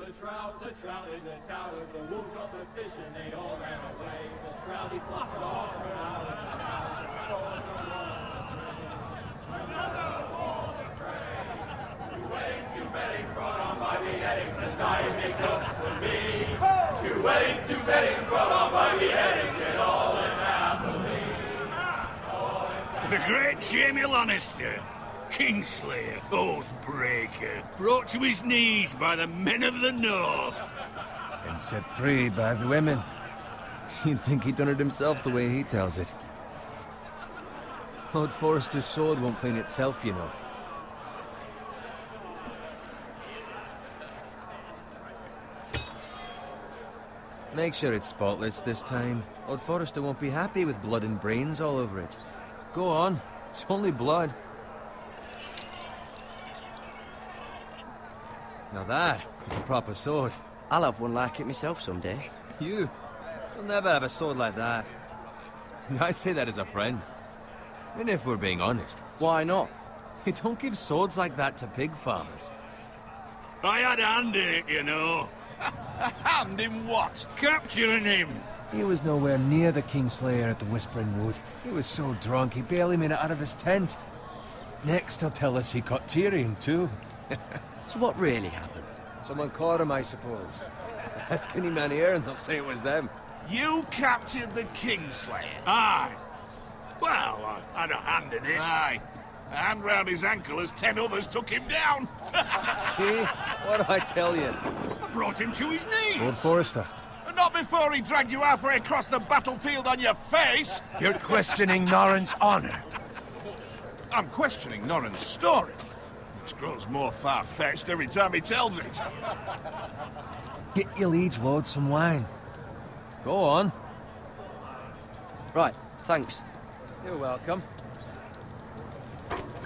The trout in the towers, the wolves dropped the fish and they all ran away. The trouty flopped off for hours and hours and stole the another wall of prey. Two weddings brought on by beheadings, and dying make cups for me. Two weddings brought on by beheadings, and all is happily. The great Jaime Lannister, Kingslayer, Oathbreaker, brought to his knees by the men of the North. And set free by the women. You'd think he'd done it himself the way he tells it. Lord Forrester's sword won't clean itself, you know. Make sure it's spotless this time. Lord Forrester won't be happy with blood and brains all over it. Go on. It's only blood. Now that is a proper sword. I'll have one like it myself someday. You'll never have a sword like that. I say that as a friend. And if we're being honest. Why not? They don't give swords like that to pig farmers. I had a hand in it, you know. A hand in what? Capturing him. He was nowhere near the Kingslayer at the Whispering Wood. He was so drunk he barely made it out of his tent. Next he'll tell us he caught Tyrion too. So what really happened? Someone caught him, I suppose. Ask any man here and they'll say it was them. You captured the Kingslayer? Aye. Well, I had a hand in it. Aye. A hand round his ankle as 10 others took him down. See? What do I tell you? I brought him to his knees. Lord Forrester. Not before he dragged you halfway across the battlefield on your face. You're questioning Norrin's honor. I'm questioning Norrin's story. Which grows more far-fetched every time he tells it. Get your liege lord some wine. Go on. Right, thanks. You're welcome.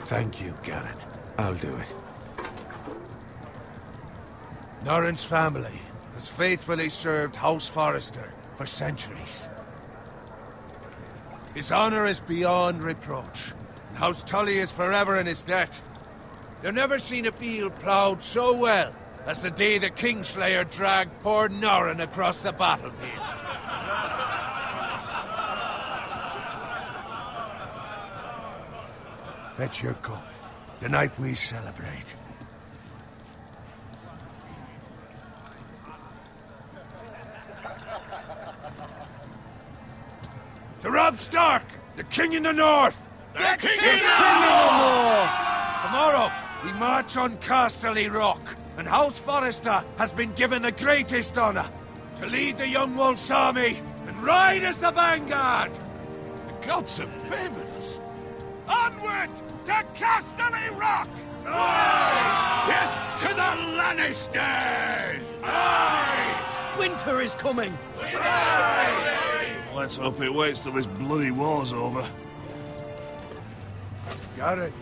Thank you, Garrett. I'll do it. Norrin's family has faithfully served House Forrester for centuries. His honor is beyond reproach, and House Tully is forever in his debt. You've never seen a field ploughed so well as the day the Kingslayer dragged poor Norrin across the battlefield. Fetch your cup. Tonight we celebrate. To Robb Stark, the King in the North! The King in the North! Tomorrow, we march on Casterly Rock, and House Forrester has been given the greatest honor to lead the Young Wolf's army and ride as the vanguard! The gods have favored us. Onward to Casterly Rock! Aye! Death to the Lannisters! Aye! Winter is coming! Aye! Let's hope it waits till this bloody war's over. Got it.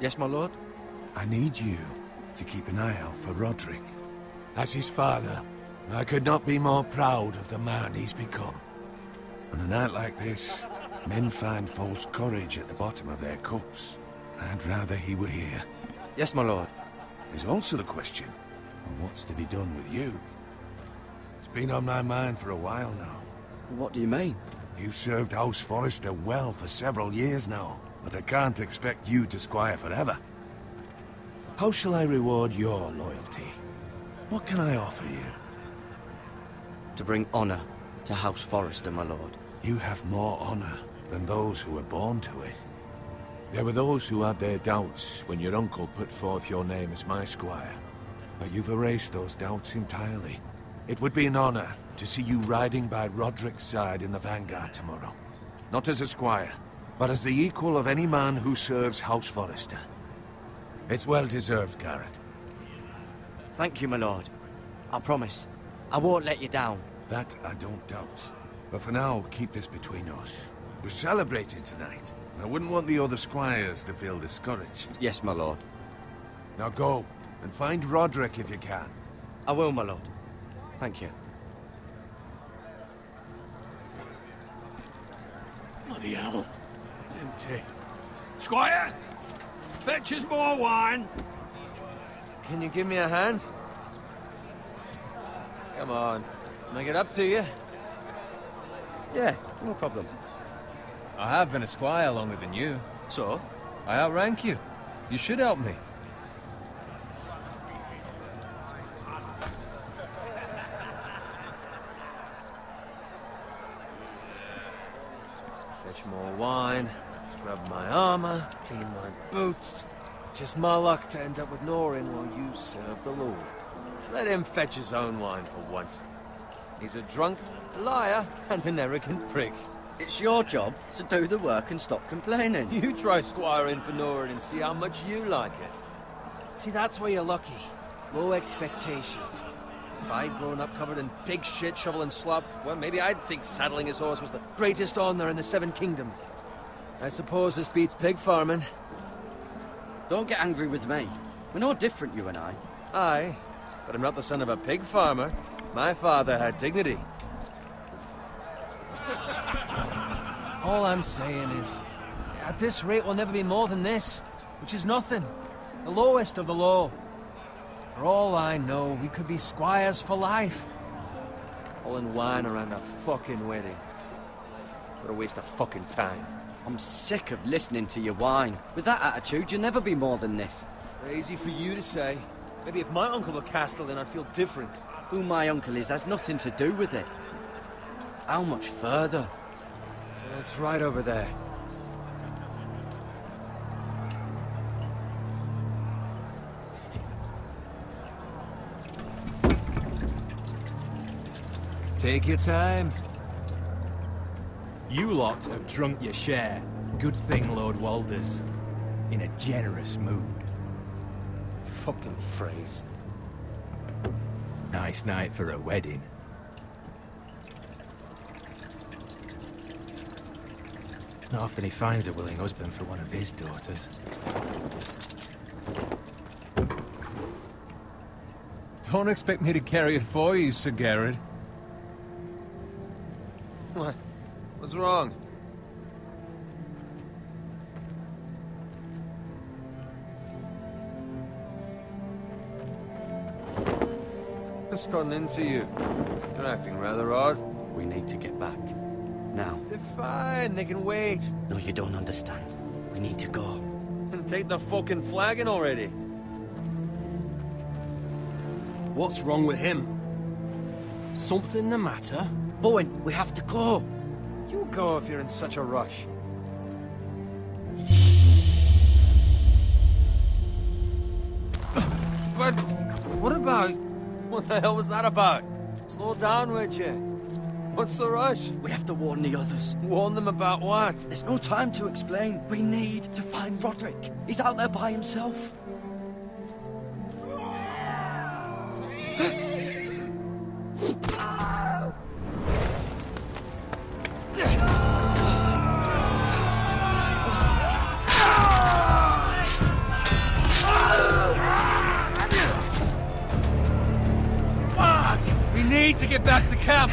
Yes, my lord? I need you to keep an eye out for Roderick. As his father, I could not be more proud of the man he's become. On a night like this, men find false courage at the bottom of their cups. I'd rather he were here. Yes, my lord. There's also the question of what's to be done with you. It's been on my mind for a while now. What do you mean? You've served House Forrester well for several years now, but I can't expect you to squire forever. How shall I reward your loyalty? What can I offer you? To bring honor to House Forrester, my lord. You have more honor than those who were born to it. There were those who had their doubts when your uncle put forth your name as my squire. But you've erased those doubts entirely. It would be an honor to see you riding by Roderick's side in the vanguard tomorrow. Not as a squire, but as the equal of any man who serves House Forrester. It's well deserved, Garrett. Thank you, my lord. I promise. I won't let you down. That I don't doubt. But for now, keep this between us. We're celebrating tonight. I wouldn't want the other squires to feel discouraged. Yes, my lord. Now go, and find Roderick if you can. I will, my lord. Thank you. Bloody hell. Empty. Squire, fetch us more wine. Can you give me a hand? Come on. Can I get up to you? Yeah, no problem. I have been a squire longer than you. So? I outrank you. You should help me. Fetch more wine, scrub my armor, clean my boots. Just my luck to end up with Norin while you serve the Lord. Let him fetch his own wine for once. He's a drunk, a liar, and an arrogant prick. It's your job to do the work and stop complaining. You try squiring for Norin and see how much you like it. See, that's where you're lucky. Low expectations. If I'd grown up covered in pig shit, shoveling slop, well, maybe I'd think saddling his horse was the greatest honor in the Seven Kingdoms. I suppose this beats pig farming. Don't get angry with me. We're no different, you and I. Aye, but I'm not the son of a pig farmer. My father had dignity. All I'm saying is, at this rate we'll never be more than this, which is nothing. The lowest of the low. For all I know, we could be squires for life. All in wine around a fucking wedding. What a waste of fucking time. I'm sick of listening to your whine. With that attitude, you'll never be more than this. Easy for you to say. Maybe if my uncle were Castellan, I'd feel different. Who my uncle is has nothing to do with it. How much further? It's right over there. Take your time. You lot have drunk your share. Good thing Lord Walder's in a generous mood. Fucking phrase. Nice night for a wedding. Not often he finds a willing husband for one of his daughters. Don't expect me to carry it for you, Sir Garrett. What? What's wrong? What's gotten into you? You're acting rather odd. We need to get back. Now. They're fine, they can wait. No, you don't understand. We need to go. And take the fucking flagon already. What's wrong with him? Something the matter? Bowen, we have to go. You go if you're in such a rush. But what about... What the hell was that about? Slow down, would you? What's the rush? We have to warn the others. Warn them about what? There's no time to explain. We need to find Roderick. He's out there by himself. We need to get back to camp.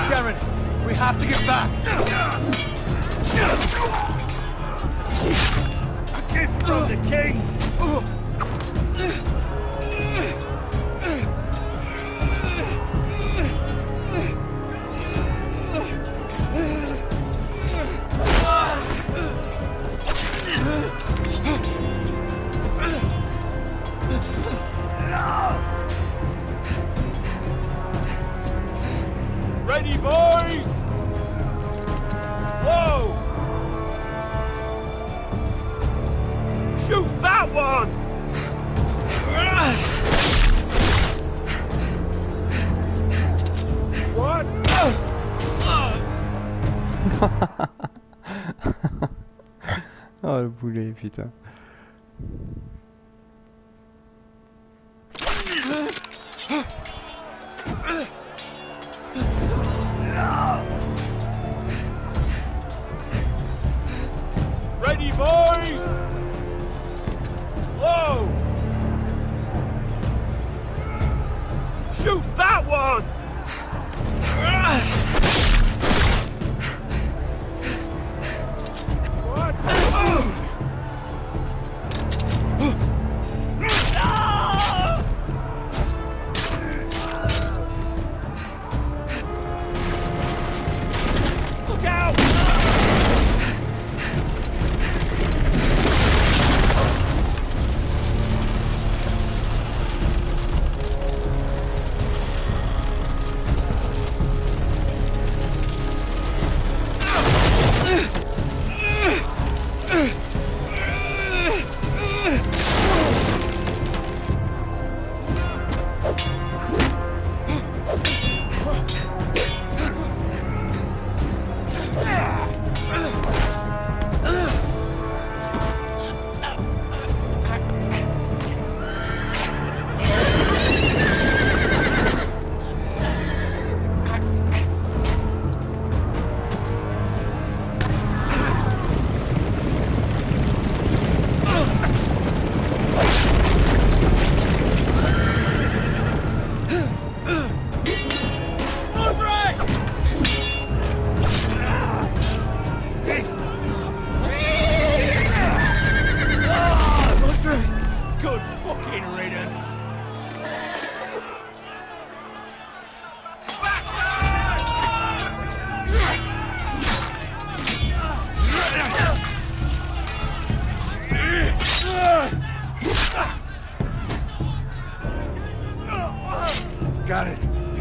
Garen, we have to get back. A gift from the king. Ready, boys! Whoa! Shoot that one! What? Oh le boulet, putain. Ready, boys!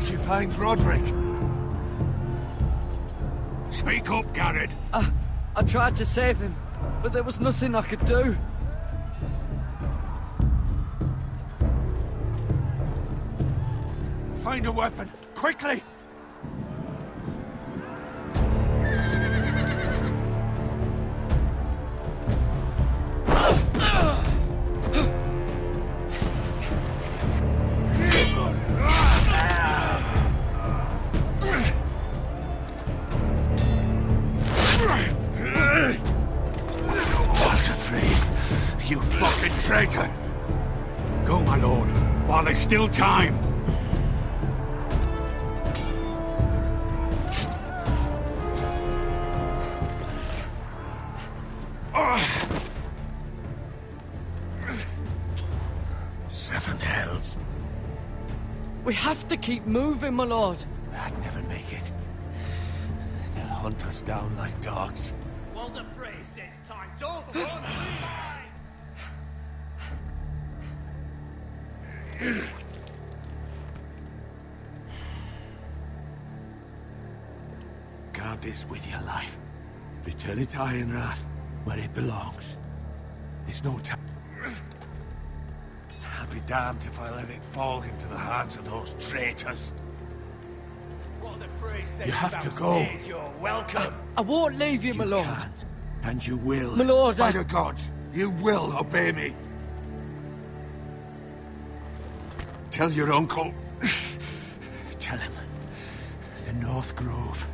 Did you find Roderick? Speak up, Garrett. I tried to save him, but there was nothing I could do. Find a weapon, quickly! You fucking traitor! Go, my lord, while there's still time. Seven hells. We have to keep moving, my lord. I'd never make it. They'll hunt us down like dogs. Walder Frey says time's over. We're on 3 lines. Guard this with your life. Return it to Ironrath, where it belongs. There's no time. I'll be damned if I let it fall into the hands of those traitors. Walder Frey says You have to go. You're welcome. I won't leave you, my lord. Can, and you will. My lord, By the gods, you will obey me. Tell your uncle. Tell him. The North Grove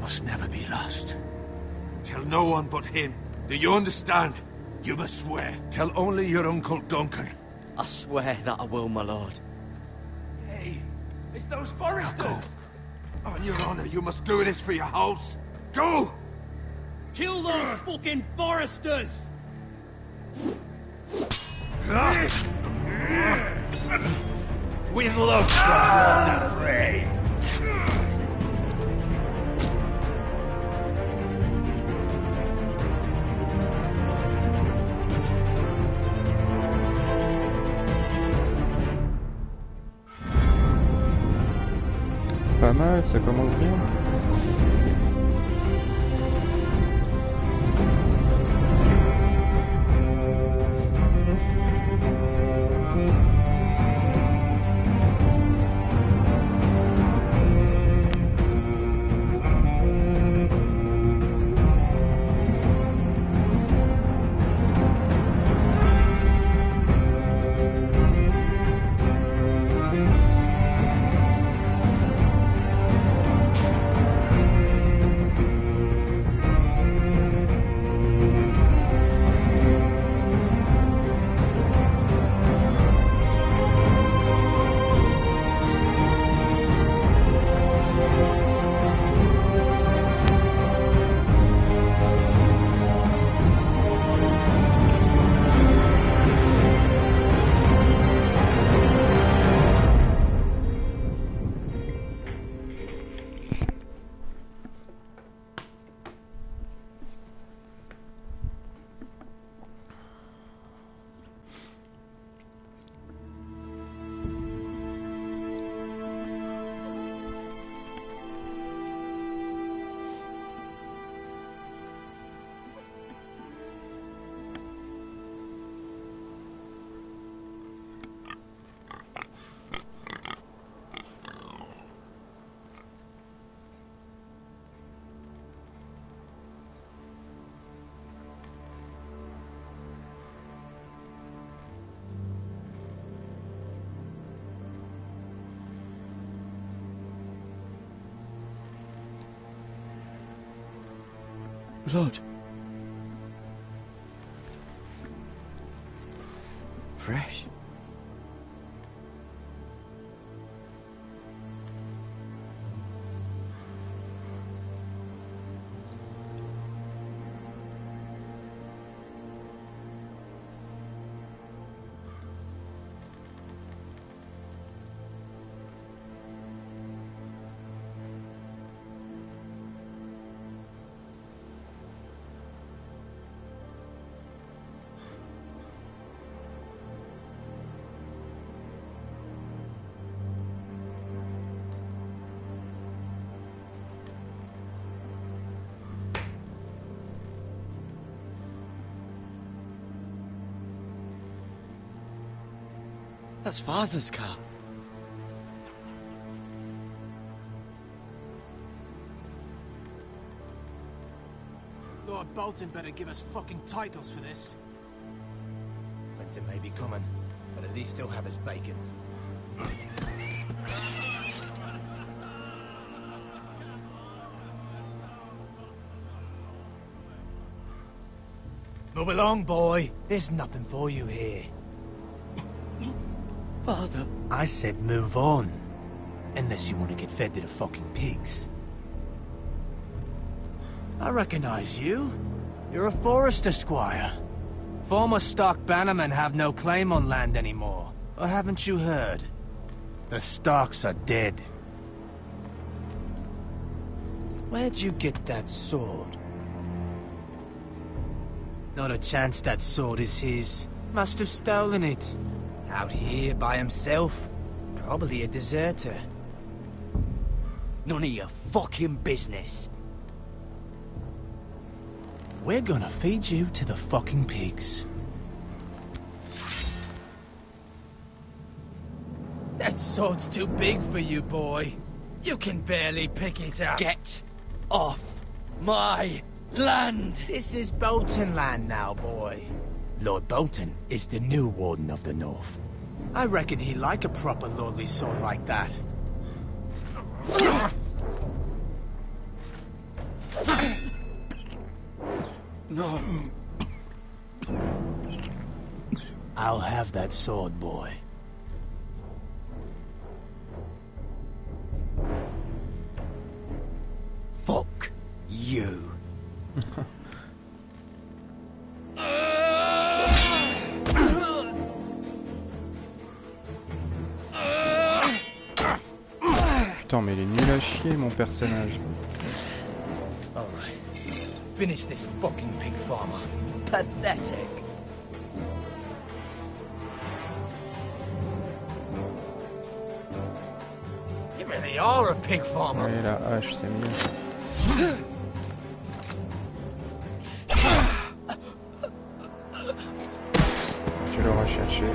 must never be lost. Tell no one but him. Do you understand? You must swear. Tell only your Uncle Duncan. I swear that I will, my lord. Hey, it's those foresters. Go. On your honor, you must do this for your house. Go! Kill those fucking foresters! With love from Walder Frey. Pas mal, ça commence bien. Lord. Fresh. That's Father's car. Lord Bolton better give us fucking titles for this. Winter may be coming, but at least he'll have his bacon. Move along, boy. There's nothing for you here. Father. I said move on. Unless you want to get fed to the fucking pigs. I recognize you. You're a Forrester squire. Former Stark bannermen have no claim on land anymore. Or haven't you heard? The Starks are dead. Where'd you get that sword? Not a chance that sword is his. Must have stolen it. Out here by himself. Probably a deserter. None of your fucking business. We're gonna feed you to the fucking pigs. That sword's too big for you, boy. You can barely pick it up. Get off my land! This is Bolton land now, boy. Lord Bolton is the new Warden of the North. I reckon he'd like a proper lordly sword like that. No. I'll have that sword, boy. Fuck you. Putain, mais il est nul à chier, mon personnage. Alright. Finish this fucking pig farmer. Pathetic. You really are a pig farmer. Ouais, la hache, c'est mieux. Tu l'auras cherché.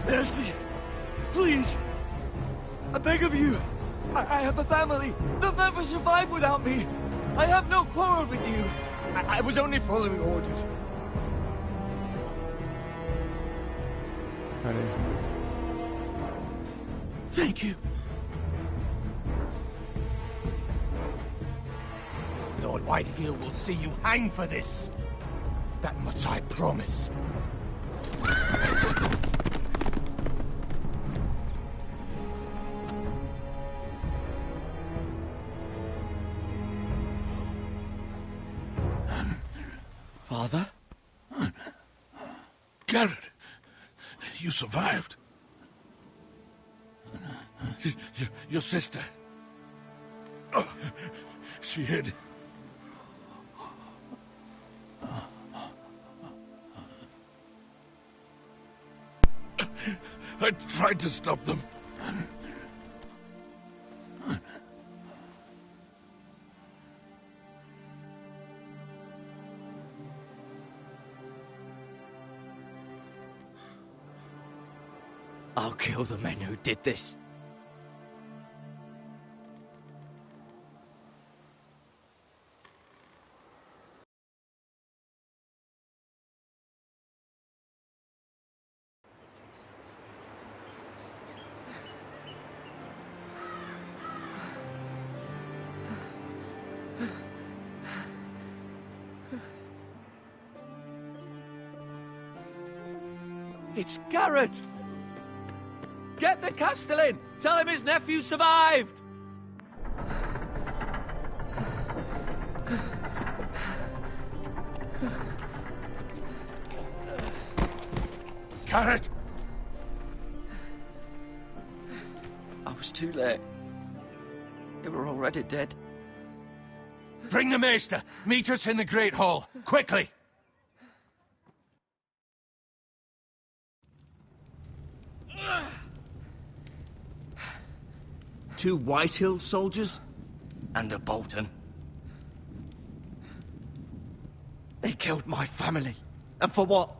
Mercy! Please! I beg of you! I have a family! They'll never survive without me! I have no quarrel with you! I was only following orders. Allez. Thank you. Lord Whitehill will see you hang for this. That much I promise. Father? Garrett, you survived. Your sister. Oh, she hid. I tried to stop them. I'll kill the men who did this. It's Garrett! Get the Castellan! Tell him his nephew survived! Garrett! I was too late. They were already dead. Bring the Maester! Meet us in the Great Hall! Quickly! Two Whitehill soldiers? And a Bolton. They killed my family. And for what?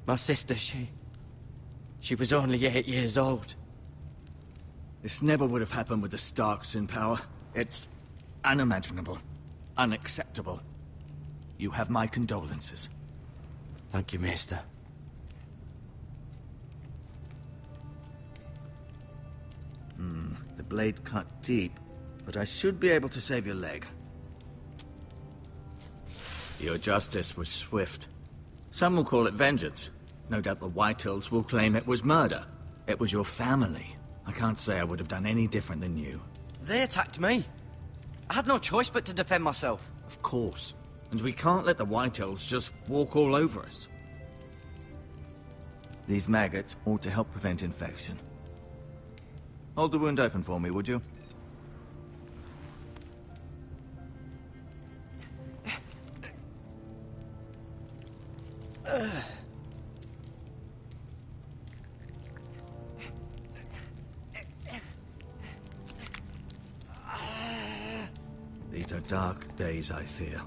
My sister, she was only 8 years old. This never would have happened with the Starks in power. It's unimaginable. Unacceptable. You have my condolences. Thank you, Maester. The blade cut deep, but I should be able to save your leg. Your justice was swift. Some will call it vengeance. No doubt the Whitehills will claim it was murder. It was your family. I can't say I would have done any different than you. They attacked me. I had no choice but to defend myself. Of course. And we can't let the Whitehills just walk all over us. These maggots ought to help prevent infection. Hold the wound open for me, would you? These are dark days, I fear.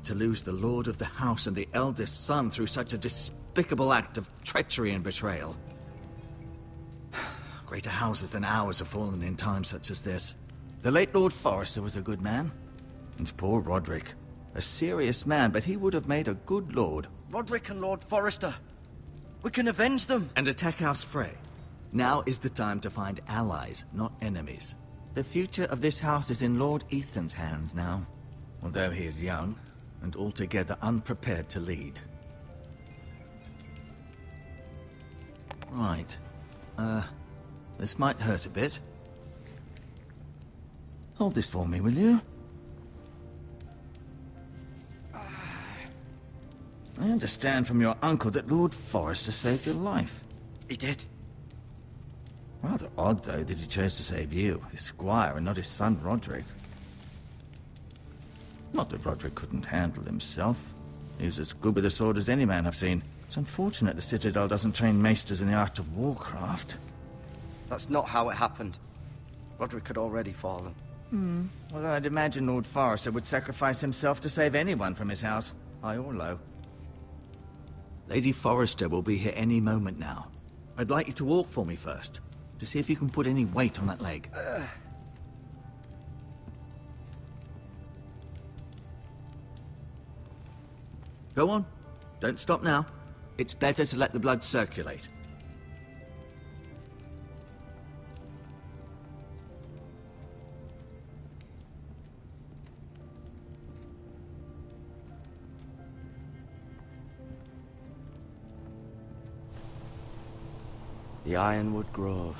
To lose the Lord of the House and the eldest son through such a despicable act of treachery and betrayal. Greater houses than ours have fallen in times such as this. The late Lord Forrester was a good man. And poor Roderick. A serious man, but he would have made a good lord. Roderick and Lord Forrester. We can avenge them. And attack House Frey. Now is the time to find allies, not enemies. The future of this house is in Lord Ethan's hands now. Although he is young, and altogether unprepared to lead. Right. This might hurt a bit. Hold this for me, will you? I understand from your uncle that Lord Forrester saved your life. He did. Rather odd, though, that he chose to save you, his squire, and not his son Roderick. Not that Roderick couldn't handle himself. He was as good with a sword as any man I've seen. It's unfortunate the Citadel doesn't train maesters in the art of warcraft. That's not how it happened. Roderick had already fallen. Well, I'd imagine Lord Forrester would sacrifice himself to save anyone from his house, high or low. Lady Forrester will be here any moment now. I'd like you to walk for me first, to see if you can put any weight on that leg. Go on. Don't stop now. It's better to let the blood circulate. The Ironwood Grove.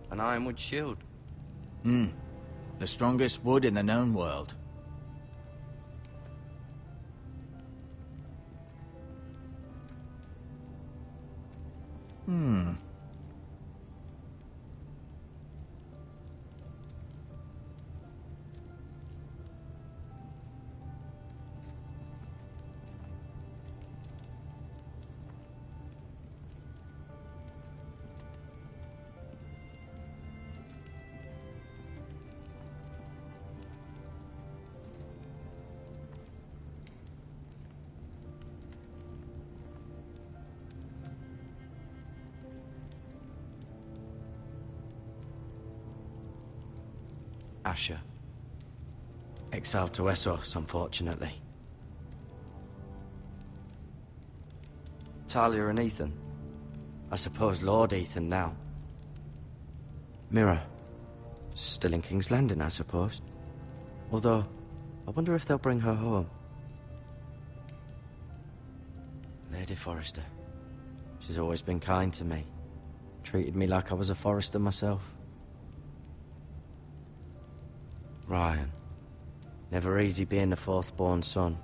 An ironwood shield. The strongest wood in the known world. Asher. Exiled to Essos, unfortunately. Talia and Ethan. I suppose Lord Ethan now. Mira. Still in King's Landing, I suppose. Although, I wonder if they'll bring her home. Lady Forrester. She's always been kind to me. Treated me like I was a Forrester myself. Ryan. Never easy being the fourth-born son.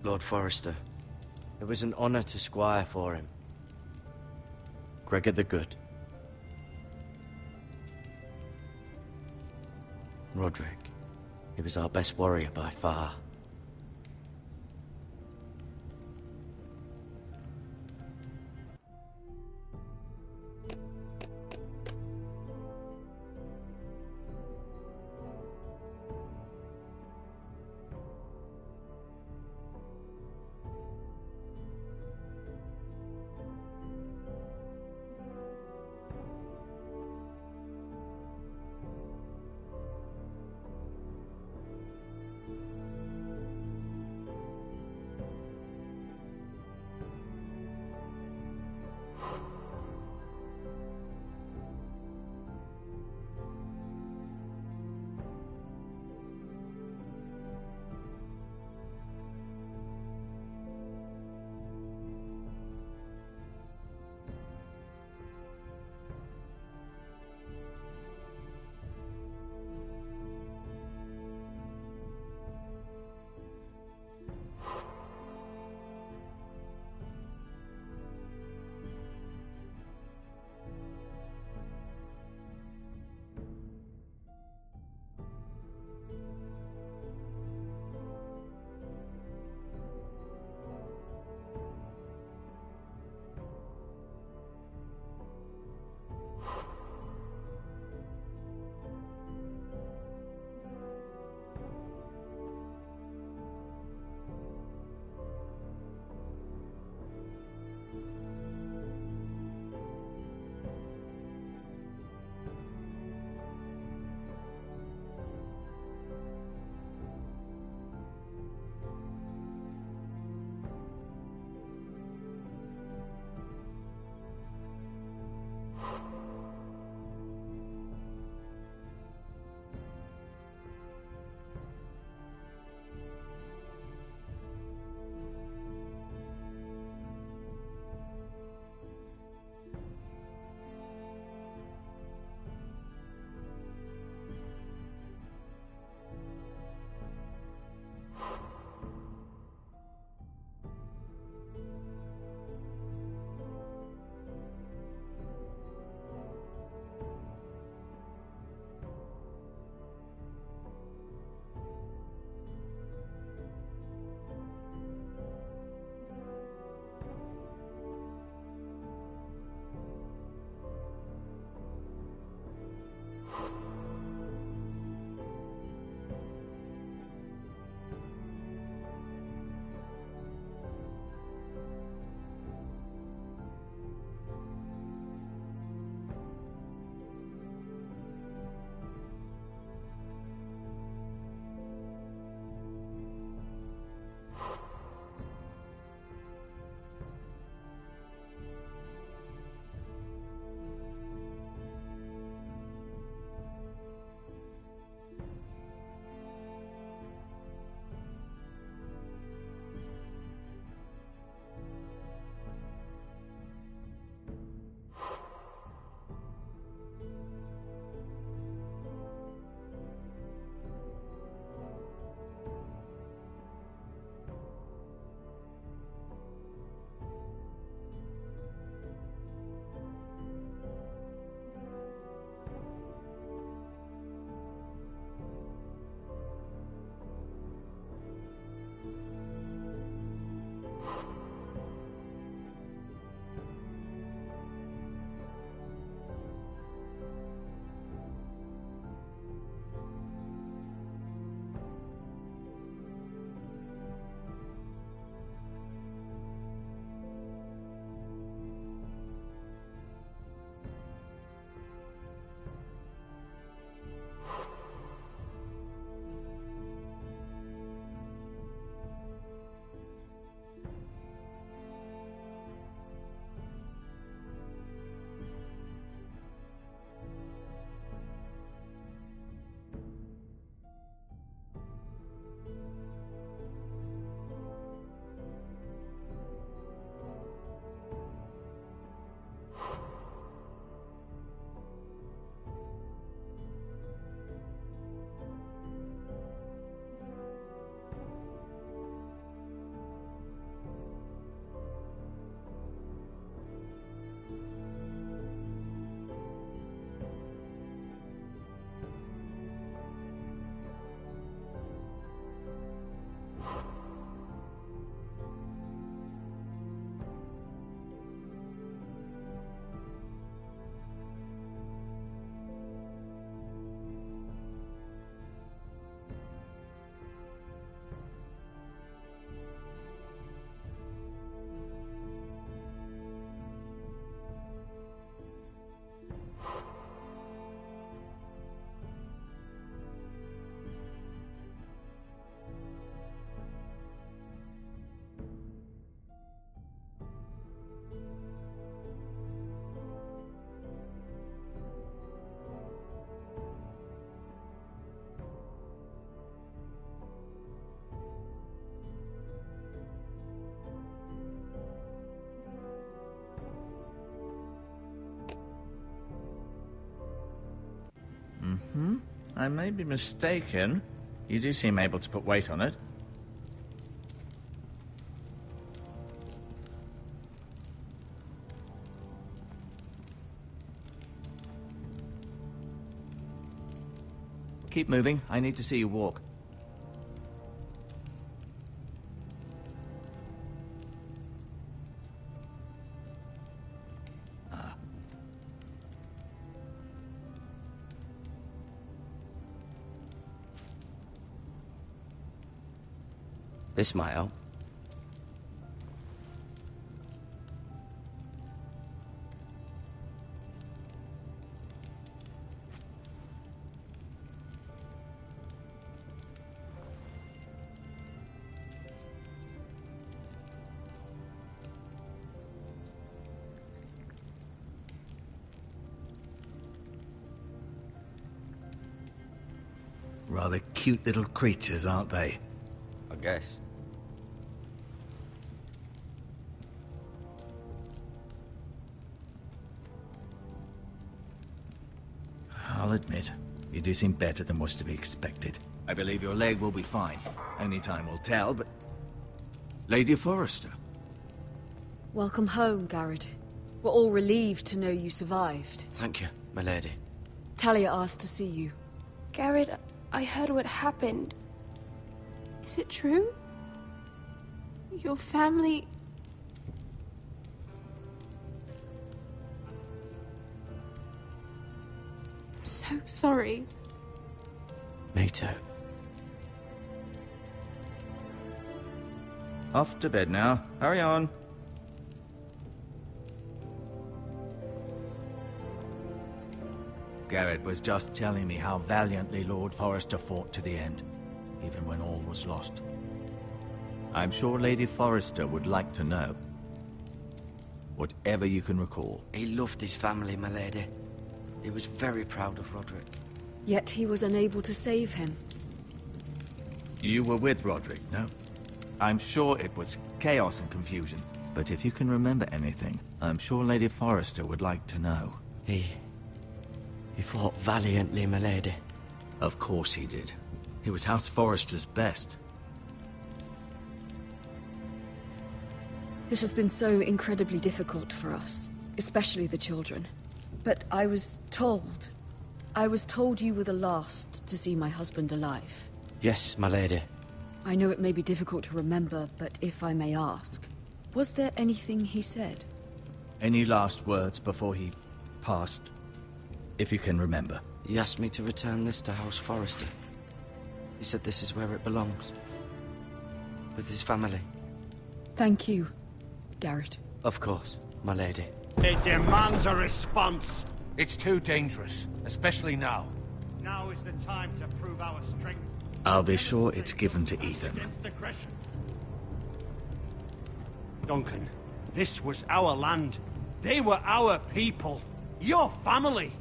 Lord Forrester, it was an honor to squire for him. Gregor the Good. Roderick, he was our best warrior by far. I may be mistaken. You do seem able to put weight on it. Keep moving. I need to see you walk. This might help. Rather cute little creatures, aren't they? I guess. I'll admit, you do seem better than was to be expected. I believe your leg will be fine. Only time will tell, but... Lady Forrester. Welcome home, Garrett. We're all relieved to know you survived. Thank you, my lady. Talia asked to see you. Garrett, I heard what happened. Is it true? Your family... I'm so sorry. Me too. Off to bed now. Hurry on. Garrett was just telling me how valiantly Lord Forrester fought to the end, even when all was lost. I'm sure Lady Forrester would like to know. Whatever you can recall. He loved his family, my lady. He was very proud of Roderick. Yet he was unable to save him. You were with Roderick, no? I'm sure it was chaos and confusion. But if you can remember anything, I'm sure Lady Forrester would like to know. He fought valiantly, my lady. Of course he did. He was House Forrester's best. This has been so incredibly difficult for us, especially the children. But I was told you were the last to see my husband alive. Yes, my lady. I know it may be difficult to remember, but if I may ask, was there anything he said? Any last words before he passed? If you can remember. He asked me to return this to House Forrester. He said this is where it belongs. With his family. Thank you, Garrett. Of course, my lady. It demands a response. It's too dangerous, especially now. Now is the time to prove our strength. I'll be sure it's given to Ethan. Against aggression. Duncan, this was our land. They were our people. Your family.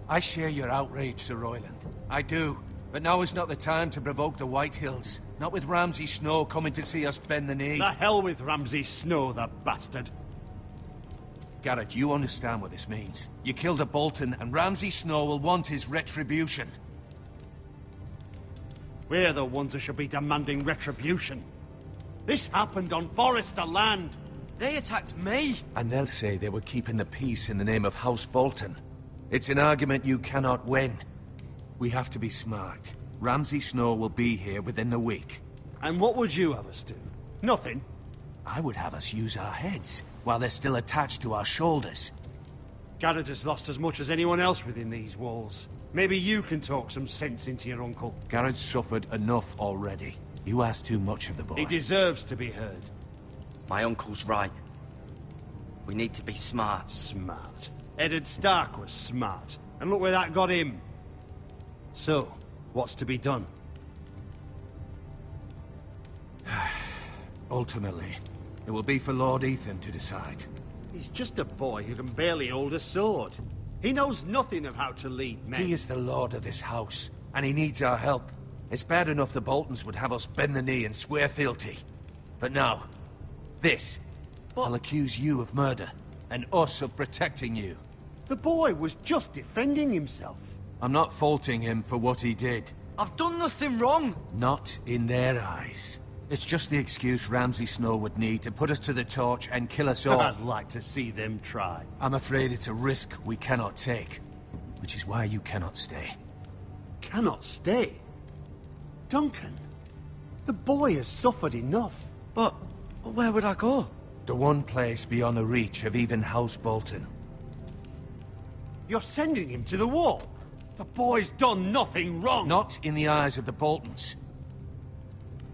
I share your outrage, Sir Royland. I do. But now is not the time to provoke the Whitehills. Not with Ramsay Snow coming to see us bend the knee. The hell with Ramsay Snow, the bastard. Garrett, you understand what this means. You killed a Bolton, and Ramsay Snow will want his retribution. We're the ones who should be demanding retribution. This happened on Forrester land. They attacked me! And they'll say they were keeping the peace in the name of House Bolton. It's an argument you cannot win. We have to be smart. Ramsay Snow will be here within the week. And what would you have us do? Nothing? I would have us use our heads, while they're still attached to our shoulders. Garrett has lost as much as anyone else within these walls. Maybe you can talk some sense into your uncle. Garrett's suffered enough already. You ask too much of the boy. He deserves to be heard. My uncle's right. We need to be smart. Smart. Eddard Stark was smart. And look where that got him. So, what's to be done? Ultimately, it will be for Lord Ethan to decide. He's just a boy who can barely hold a sword. He knows nothing of how to lead men. He is the lord of this house, and he needs our help. It's bad enough the Boltons would have us bend the knee and swear fealty. But now, this. I'll accuse you of murder, and us of protecting you. The boy was just defending himself. I'm not faulting him for what he did. I've done nothing wrong. Not in their eyes. It's just the excuse Ramsay Snow would need to put us to the torch and kill us all. I'd like to see them try. I'm afraid it's a risk we cannot take, which is why you cannot stay. Cannot stay? Duncan, the boy has suffered enough. But where would I go? The one place beyond the reach of even House Bolton. You're sending him to the wall. The boy's done nothing wrong. Not in the eyes of the Boltons.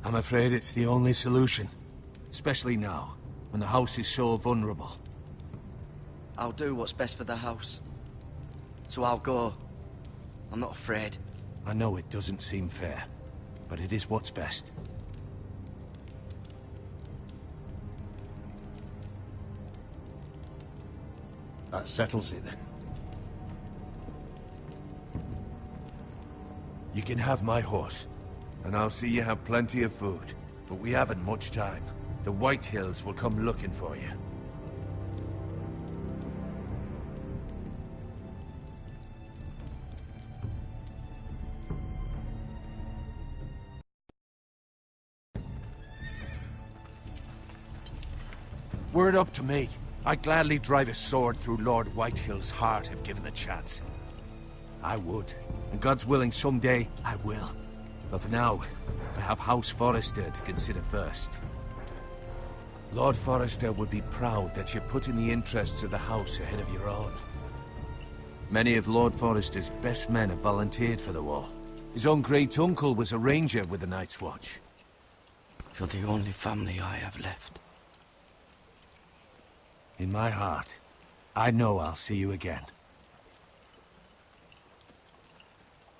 I'm afraid it's the only solution. Especially now, when the house is so vulnerable. I'll do what's best for the house. So I'll go. I'm not afraid. I know it doesn't seem fair, but it is what's best. That settles it then. You can have my horse, and I'll see you have plenty of food. But we haven't much time. The White Hills will come looking for you. Were it up to me, I'd gladly drive a sword through Lord Whitehill's heart if given the chance. I would, and God's willing someday I will. But for now, I have House Forrester to consider first. Lord Forrester would be proud that you're putting the interests of the house ahead of your own. Many of Lord Forrester's best men have volunteered for the war. His own great-uncle was a ranger with the Night's Watch. You're the only family I have left. In my heart, I know I'll see you again.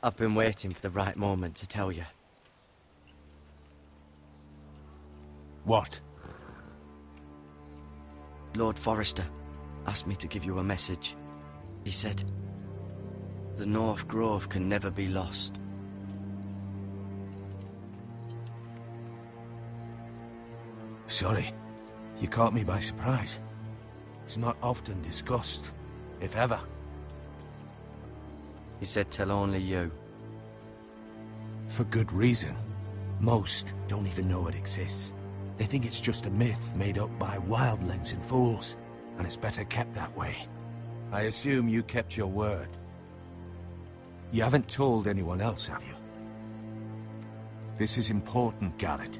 I've been waiting for the right moment to tell you. What? Lord Forrester asked me to give you a message. He said, the North Grove can never be lost. Sorry, you caught me by surprise. It's not often discussed, if ever. He said tell only you. For good reason. Most don't even know it exists. They think it's just a myth made up by wildlings and fools, and it's better kept that way. I assume you kept your word. You haven't told anyone else, have you? This is important, Garrett.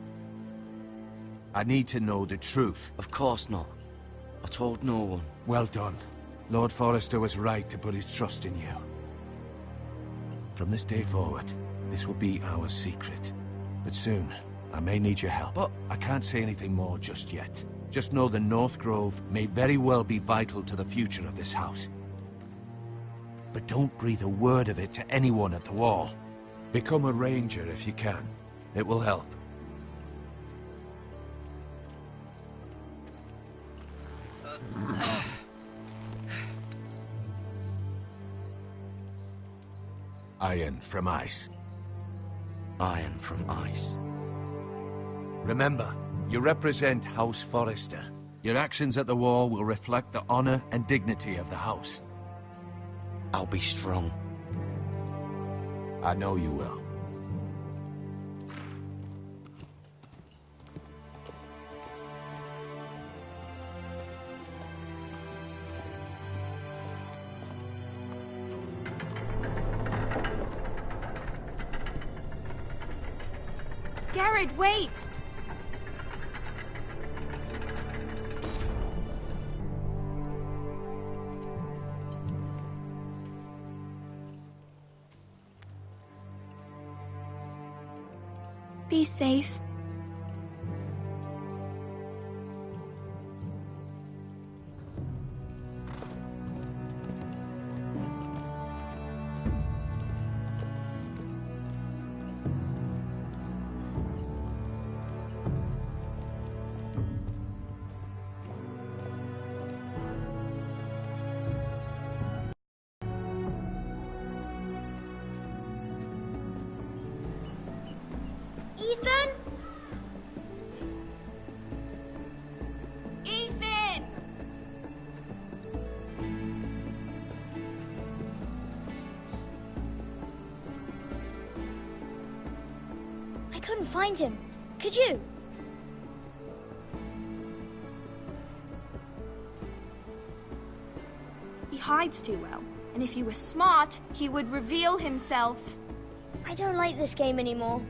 I need to know the truth. Of course not. I told no one. Well done. Lord Forrester was right to put his trust in you. From this day forward, this will be our secret. But soon, I may need your help. But I can't say anything more just yet. Just know the North Grove may very well be vital to the future of this house. But don't breathe a word of it to anyone at the wall. Become a ranger if you can. It will help. Iron from ice. Iron from ice. Remember, you represent House Forrester. Your actions at the wall will reflect the honor and dignity of the house. I'll be strong. I know you will. Garrett, wait! Be safe. Ethan? couldn't find him. Could you? He hides too well, and if he were smart, he would reveal himself. I don't like this game anymore.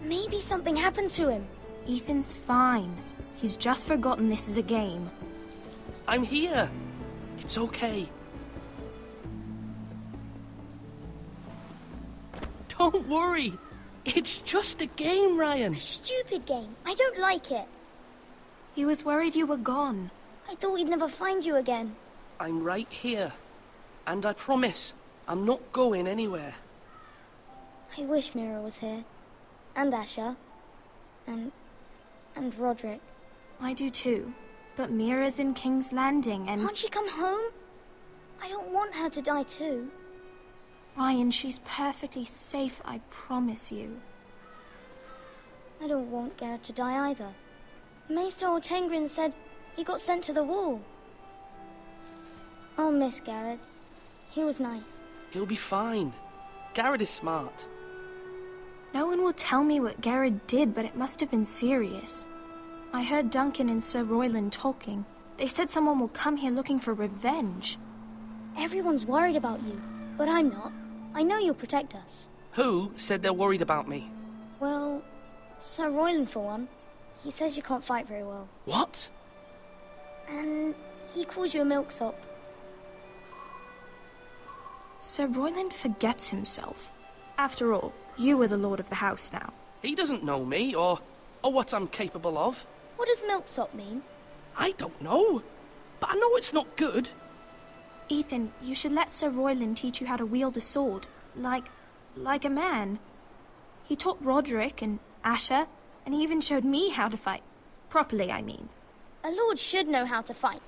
Maybe something happened to him. Ethan's fine. He's just forgotten this is a game. I'm here. It's okay. Don't worry. It's just a game, Ryan. A stupid game. I don't like it. He was worried you were gone. I thought we'd never find you again. I'm right here. And I promise, I'm not going anywhere. I wish Mira was here. And Asher. And Roderick. I do too. But Mira's in King's Landing and... Can't she come home? I don't want her to die too. Ryan, she's perfectly safe, I promise you. I don't want Garrett to die either. Maester Ortengrin said he got sent to the wall. I'll miss Garrett. He was nice. He'll be fine. Garrett is smart. No one will tell me what Garrett did, but it must have been serious. I heard Duncan and Sir Royland talking. They said someone will come here looking for revenge. Everyone's worried about you, but I'm not. I know you'll protect us. Who said they're worried about me? Well, Sir Royland for one. He says you can't fight very well. What? And he calls you a milksop. Sir Royland forgets himself. After all, you are the lord of the house now. He doesn't know me, or what I'm capable of. What does milksop mean? I don't know, but I know it's not good. Ethan, you should let Sir Royland teach you how to wield a sword, like a man. He taught Roderick and Asher, and he even showed me how to fight. Properly, I mean. A lord should know how to fight.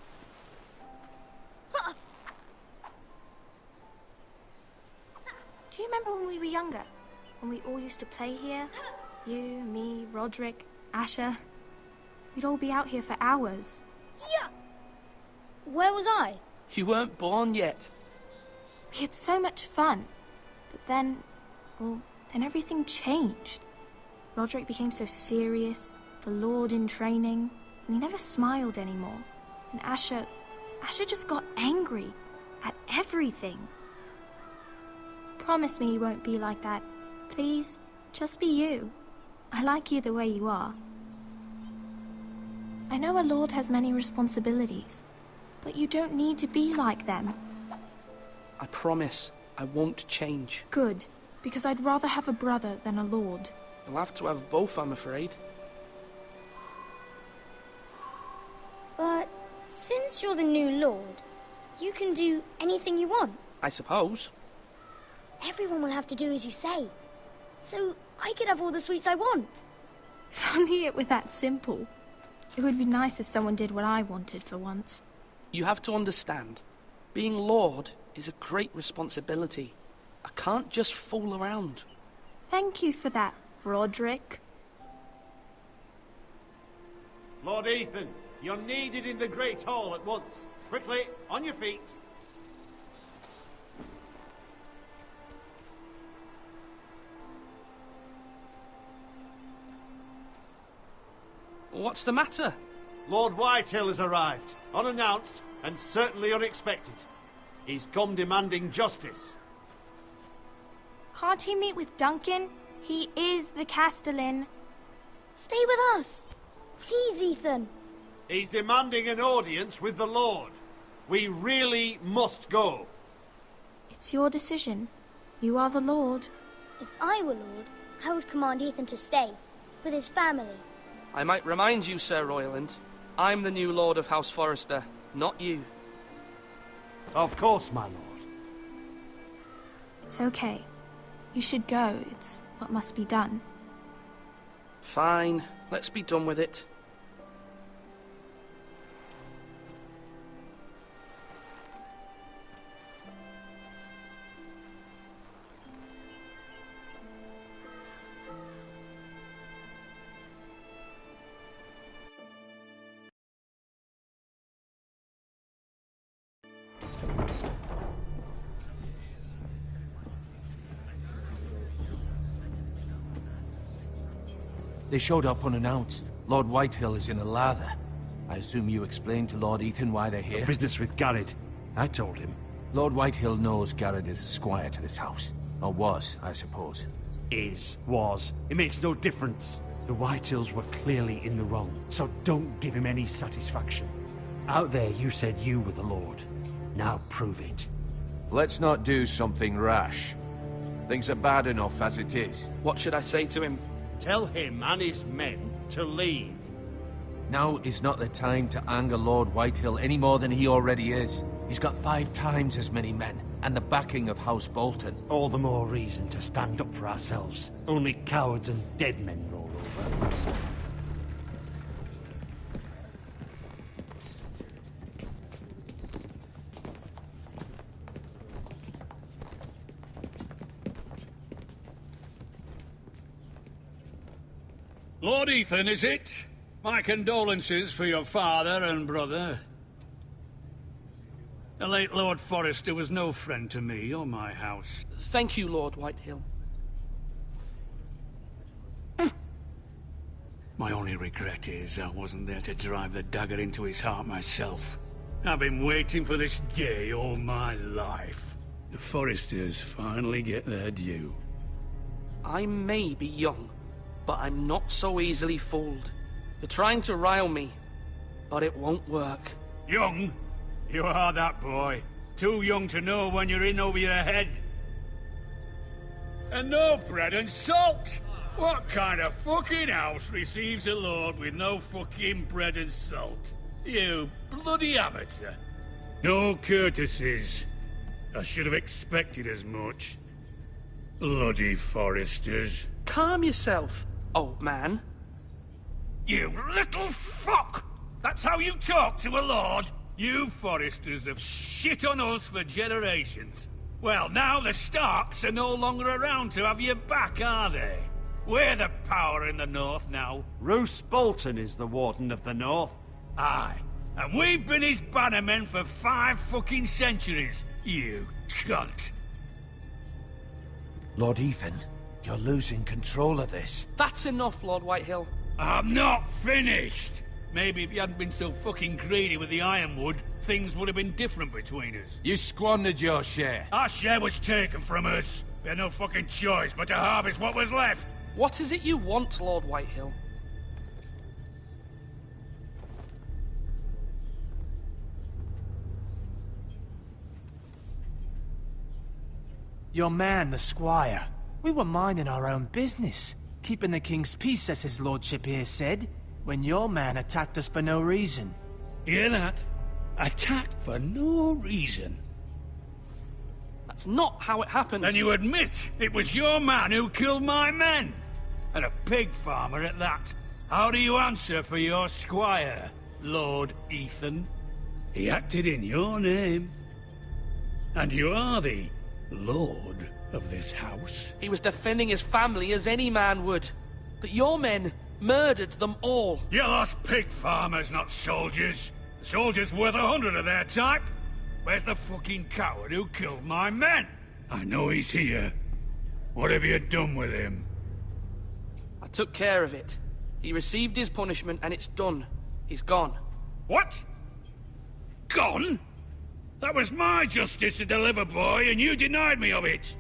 Do you remember when we were younger? When we all used to play here? You, me, Roderick, Asher. We'd all be out here for hours. Yeah! Where was I? You weren't born yet. We had so much fun. But then, well, then everything changed. Roderick became so serious, the Lord in training, and he never smiled anymore. And Asher just got angry at everything. Promise me you won't be like that. Please, just be you. I like you the way you are. I know a lord has many responsibilities, but you don't need to be like them. I promise I won't change. Good, because I'd rather have a brother than a lord. You'll have to have both, I'm afraid. But since you're the new lord, you can do anything you want. I suppose. Everyone will have to do as you say. So I could have all the sweets I want. If only it were that simple. It would be nice if someone did what I wanted for once. You have to understand, being Lord is a great responsibility. I can't just fool around. Thank you for that, Roderick. Lord Ethan, you're needed in the Great Hall at once. Quickly, on your feet. What's the matter? Lord Whitehill has arrived, unannounced and certainly unexpected. He's come demanding justice. Can't he meet with Duncan? He is the Castellan. Stay with us. Please, Ethan. He's demanding an audience with the Lord. We really must go. It's your decision. You are the Lord. If I were Lord, I would command Ethan to stay, with his family. I might remind you, Sir Royland, I'm the new Lord of House Forrester, not you. Of course, my lord. It's okay. You should go. It's what must be done. Fine. Let's be done with it. They showed up unannounced. Lord Whitehill is in a lather. I assume you explained to Lord Ethan why they're here? Business with Garrett. I told him. Lord Whitehill knows Garrett is a squire to this house. Or was, I suppose. Was. It makes no difference. The Whitehills were clearly in the wrong, so don't give him any satisfaction. Out there you said you were the Lord. Now prove it. Let's not do something rash. Things are bad enough as it is. What should I say to him? Tell him and his men to leave. Now is not the time to anger Lord Whitehill any more than he already is. He's got 5 times as many men, and the backing of House Bolton. All the more reason to stand up for ourselves. Only cowards and dead men roll over. Lord Ethan, is it? My condolences for your father and brother. The late Lord Forrester was no friend to me or my house. Thank you, Lord Whitehill. My only regret is I wasn't there to drive the dagger into his heart myself. I've been waiting for this day all my life. The Forresters finally get their due. I may be young, but I'm not so easily fooled. You're trying to rile me, but it won't work. Young? You are that boy. Too young to know when you're in over your head. And no bread and salt! What kind of fucking house receives a lord with no fucking bread and salt? You bloody amateur. No courtesies. I should have expected as much. Bloody Forresters. Calm yourself, old man. You little fuck! That's how you talk to a lord? You Forresters have shit on us for generations. Well, now the Starks are no longer around to have your back, are they? We're the power in the north now. Roose Bolton is the Warden of the North. Aye. And we've been his bannermen for 5 fucking centuries, you cunt. Lord Ethan, you're losing control of this. That's enough, Lord Whitehill. I'm not finished. Maybe if you hadn't been so fucking greedy with the ironwood, things would have been different between us. You squandered your share. Our share was taken from us. We had no fucking choice but to harvest what was left. What is it you want, Lord Whitehill? Your man, the squire. We were minding our own business. Keeping the king's peace, as his lordship here said, when your man attacked us for no reason. Hear that? Attacked for no reason. That's not how it happened. Then you admit it was your man who killed my men. And a pig farmer at that. How do you answer for your squire, Lord Ethan? He acted in your name. And you are the lord of this house. He was defending his family as any man would. But your men murdered them all. You lost pig farmers, not soldiers. The soldiers worth 100 of their type. Where's the fucking coward who killed my men? I know he's here. What have you done with him? I took care of it. He received his punishment and it's done. He's gone. What? Gone? That was my justice to deliver, boy, and you denied me of it.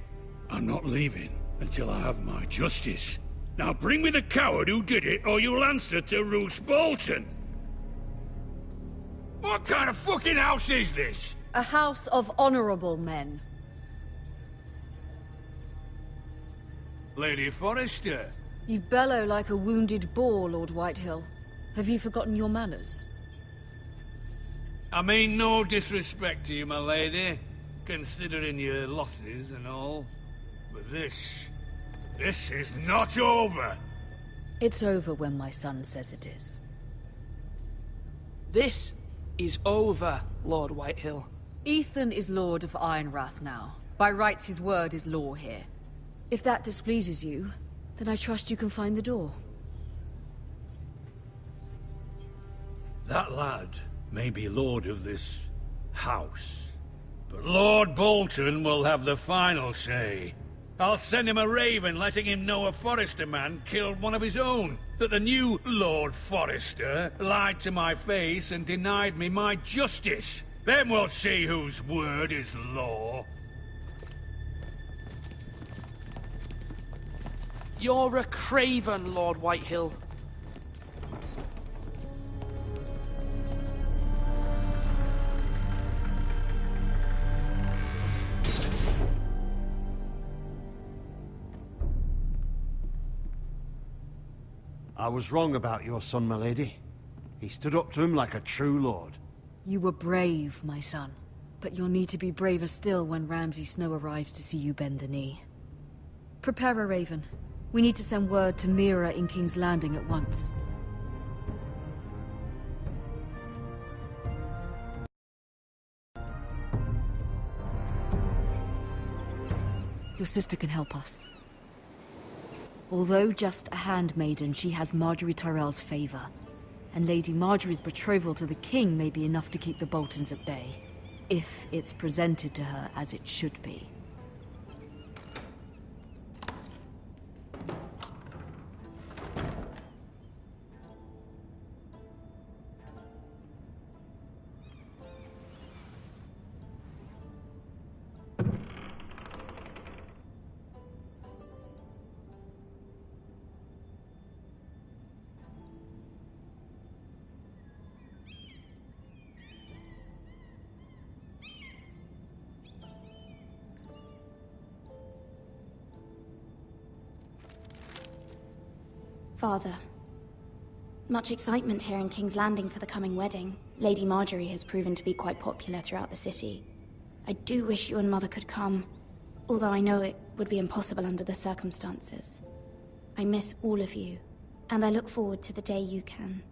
I'm not leaving until I have my justice. Now bring me the coward who did it, or you'll answer to Roose Bolton. What kind of fucking house is this? A house of honorable men. Lady Forrester. You bellow like a wounded boar, Lord Whitehill. Have you forgotten your manners? I mean no disrespect to you, my lady, considering your losses and all. But this is not over. It's over when my son says it is. This is over, Lord Whitehill. Ethan is Lord of Ironrath now. By rights, his word is law here. If that displeases you, then I trust you can find the door. That lad may be lord of this house, but Lord Bolton will have the final say. I'll send him a raven letting him know a Forrester man killed one of his own. that the new Lord Forrester lied to my face and denied me my justice. Then we'll see whose word is law. You're a craven, Lord Whitehill. I was wrong about your son, my lady. He stood up to him like a true lord. You were brave, my son. But you'll need to be braver still when Ramsay Snow arrives to see you bend the knee. Prepare a raven. We need to send word to Mira in King's Landing at once. Your sister can help us. Although just a handmaiden, she has Margaery Tyrell's favor. And Lady Margaery's betrothal to the king may be enough to keep the Boltons at bay. If it's presented to her as it should be. Father, much excitement here in King's Landing for the coming wedding. Lady Margaery has proven to be quite popular throughout the city. I do wish you and Mother could come, although I know it would be impossible under the circumstances. I miss all of you, and I look forward to the day you can.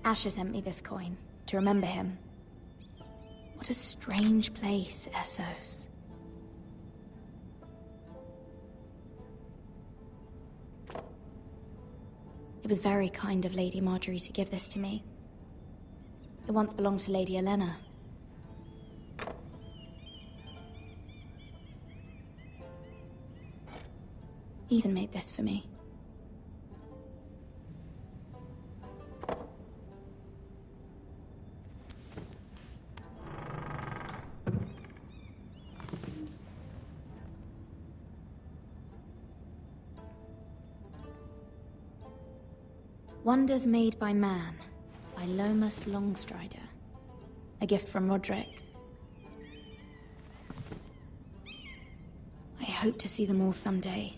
Asher sent me this coin. To remember him. What a strange place, Essos. It was very kind of Lady Margaery to give this to me. It once belonged to Lady Olenna. Ethan made this for me. Wonders Made by Man, by Lomas Longstrider. A gift from Roderick. I hope to see them all someday.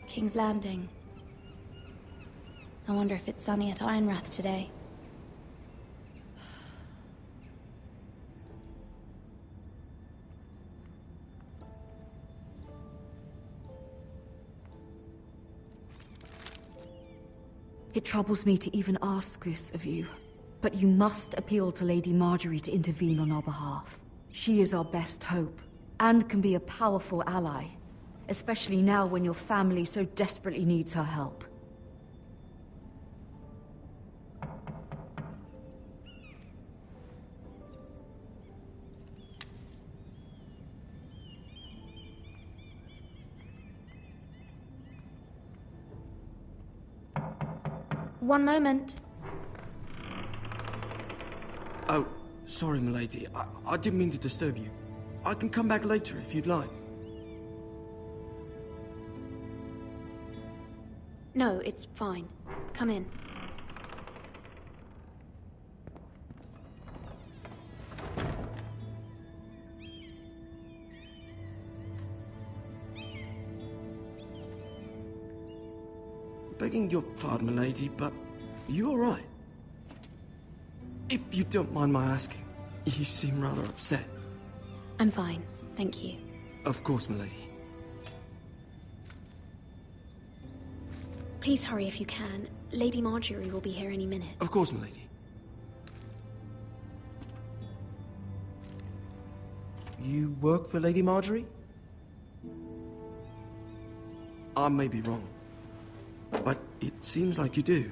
King's Landing. I wonder if it's sunny at Ironrath today. It troubles me to even ask this of you, but you must appeal to Lady Margaery to intervene on our behalf. She is our best hope, and can be a powerful ally, especially now when your family so desperately needs her help. One moment. Oh, sorry, milady. I didn't mean to disturb you. I can come back later if you'd like. No, it's fine. Come in. Begging your pardon, milady, but you all right? If you don't mind my asking, you seem rather upset. I'm fine, thank you. Of course, milady. Please hurry if you can. Lady Margaery will be here any minute. Of course, milady. You work for Lady Margaery? I may be wrong, but it seems like you do.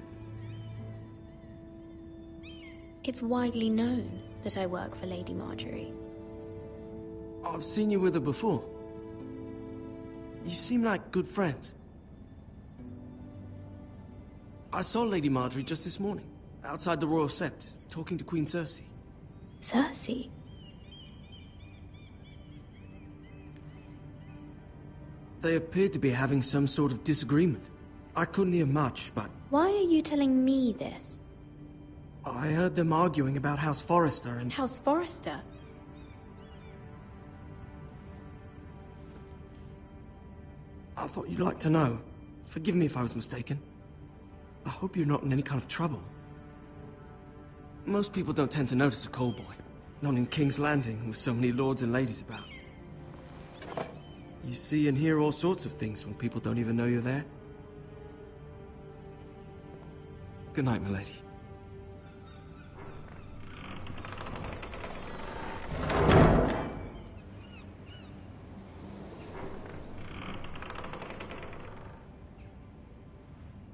It's widely known that I work for Lady Marjorie. I've seen you with her before. You seem like good friends. I saw Lady Marjorie just this morning, outside the Royal Sept, talking to Queen Cersei. Cersei? They appeared to be having some sort of disagreement. I couldn't hear much, but Why are you telling me this? I heard them arguing about House Forrester and... House Forrester? I thought you'd like to know. Forgive me if I was mistaken. I hope you're not in any kind of trouble. Most people don't tend to notice a call boy. Not in King's Landing, with so many lords and ladies about. You see and hear all sorts of things when people don't even know you're there. Good night, milady.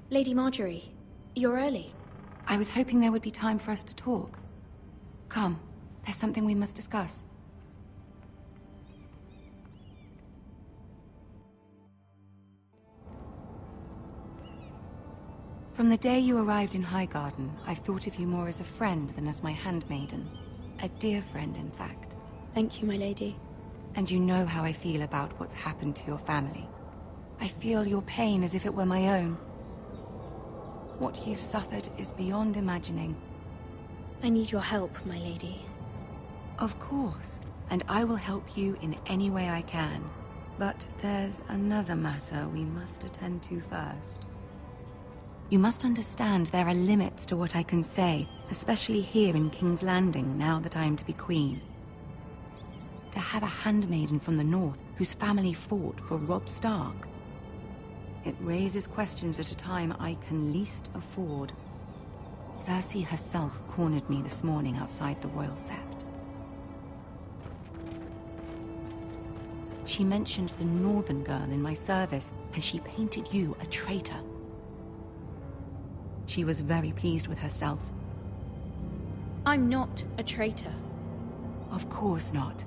Lady Marjorie, you're early. I was hoping there would be time for us to talk. Come, there's something we must discuss. From the day you arrived in Highgarden, I've thought of you more as a friend than as my handmaiden. A dear friend, in fact. Thank you, my lady. And you know how I feel about what's happened to your family. I feel your pain as if it were my own. What you've suffered is beyond imagining. I need your help, my lady. Of course, and I will help you in any way I can. But there's another matter we must attend to first. You must understand there are limits to what I can say, especially here in King's Landing, now that I am to be queen. To have a handmaiden from the north whose family fought for Robb Stark. It raises questions at a time I can least afford. Cersei herself cornered me this morning outside the Royal Sept. She mentioned the northern girl in my service, and she painted you a traitor. She was very pleased with herself. I'm not a traitor. Of course not.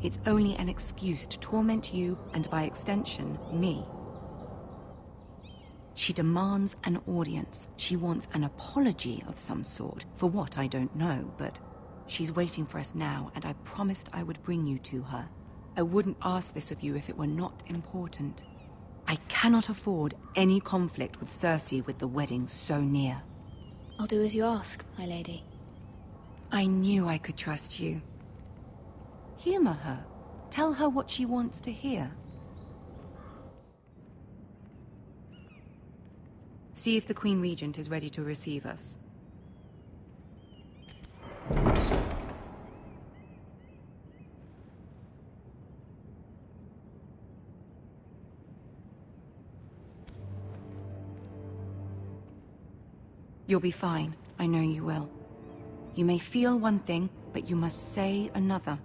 It's only an excuse to torment you, and by extension, me. She demands an audience. She wants an apology of some sort. For what, I don't know, but she's waiting for us now, and I promised I would bring you to her. I wouldn't ask this of you if it were not important. I cannot afford any conflict with Cersei with the wedding so near. I'll do as you ask, my lady. I knew I could trust you. Humor her. Tell her what she wants to hear. See if the Queen Regent is ready to receive us. You'll be fine. I know you will. You may feel one thing, but you must say another.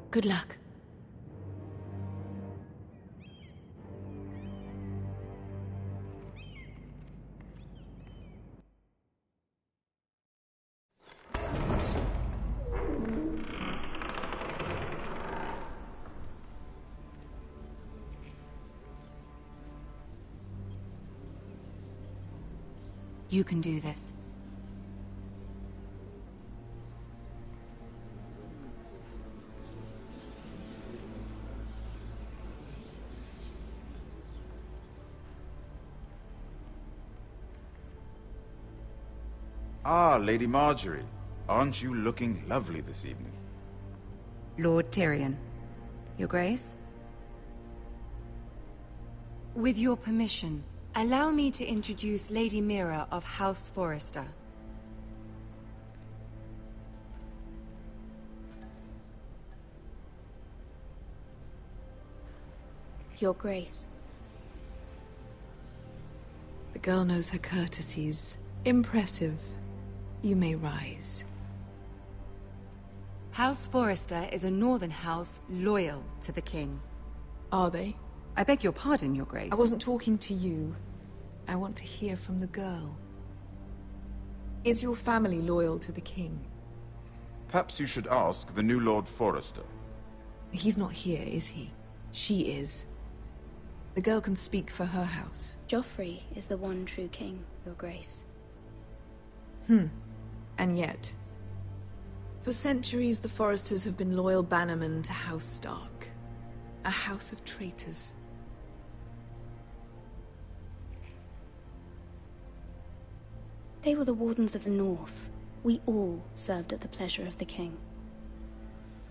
Good luck. You can do this. Ah, Lady Marjorie. Aren't you looking lovely this evening? Lord Tyrion. Your Grace? With your permission, allow me to introduce Lady Mira of House Forrester. Your Grace. The girl knows her courtesies. Impressive. You may rise. House Forrester is a northern house loyal to the king. Are they? I beg your pardon, Your Grace. I wasn't talking to you. I want to hear from the girl. Is your family loyal to the king? Perhaps you should ask the new Lord Forrester. He's not here, is he? She is. The girl can speak for her house. Joffrey is the one true king, Your Grace. And yet... For centuries, the Forresters have been loyal bannermen to House Stark. A house of traitors. They were the Wardens of the North. We all served at the pleasure of the king.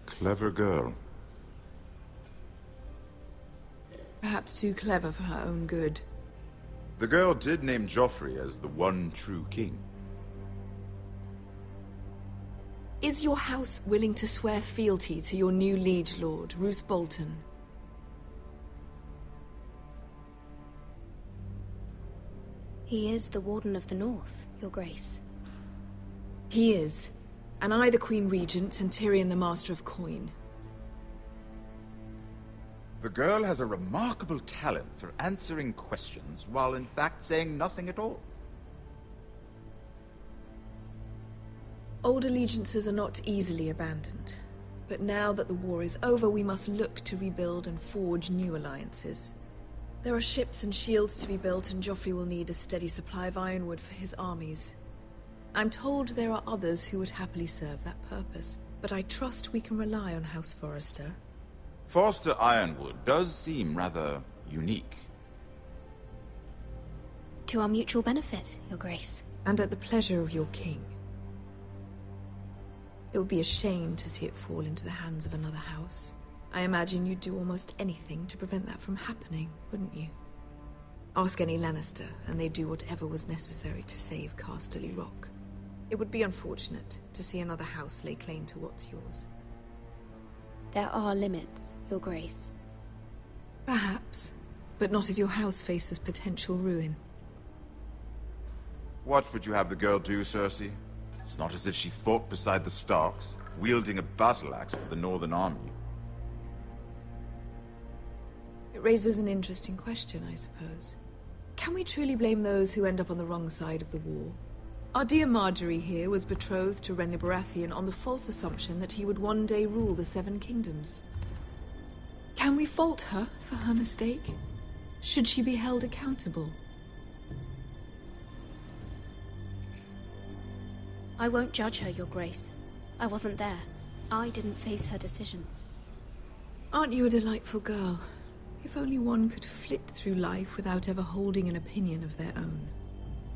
Clever girl. Perhaps too clever for her own good. The girl did name Joffrey as the one true king. Is your house willing to swear fealty to your new liege lord, Roose Bolton? He is the Warden of the North, Your Grace. He is. And I the Queen Regent and Tyrion the Master of Coin. The girl has a remarkable talent for answering questions while in fact saying nothing at all. Old allegiances are not easily abandoned. But now that the war is over, we must look to rebuild and forge new alliances. There are ships and shields to be built, and Joffrey will need a steady supply of ironwood for his armies. I'm told there are others who would happily serve that purpose, but I trust we can rely on House Forrester. Forster Ironwood does seem rather unique. To our mutual benefit, Your Grace. And at the pleasure of your king. It would be a shame to see it fall into the hands of another house. I imagine you'd do almost anything to prevent that from happening, wouldn't you? Ask any Lannister, and they'd do whatever was necessary to save Casterly Rock. It would be unfortunate to see another house lay claim to what's yours. There are limits, Your Grace. Perhaps, but not if your house faces potential ruin. What would you have the girl do, Cersei? It's not as if she fought beside the Starks, wielding a battle axe for the Northern Army. It raises an interesting question, I suppose. Can we truly blame those who end up on the wrong side of the war? Our dear Marjorie here was betrothed to Renly Baratheon on the false assumption that he would one day rule the Seven Kingdoms. Can we fault her for her mistake? Should she be held accountable? I won't judge her, Your Grace. I wasn't there. I didn't face her decisions. Aren't you a delightful girl? If only one could flit through life without ever holding an opinion of their own.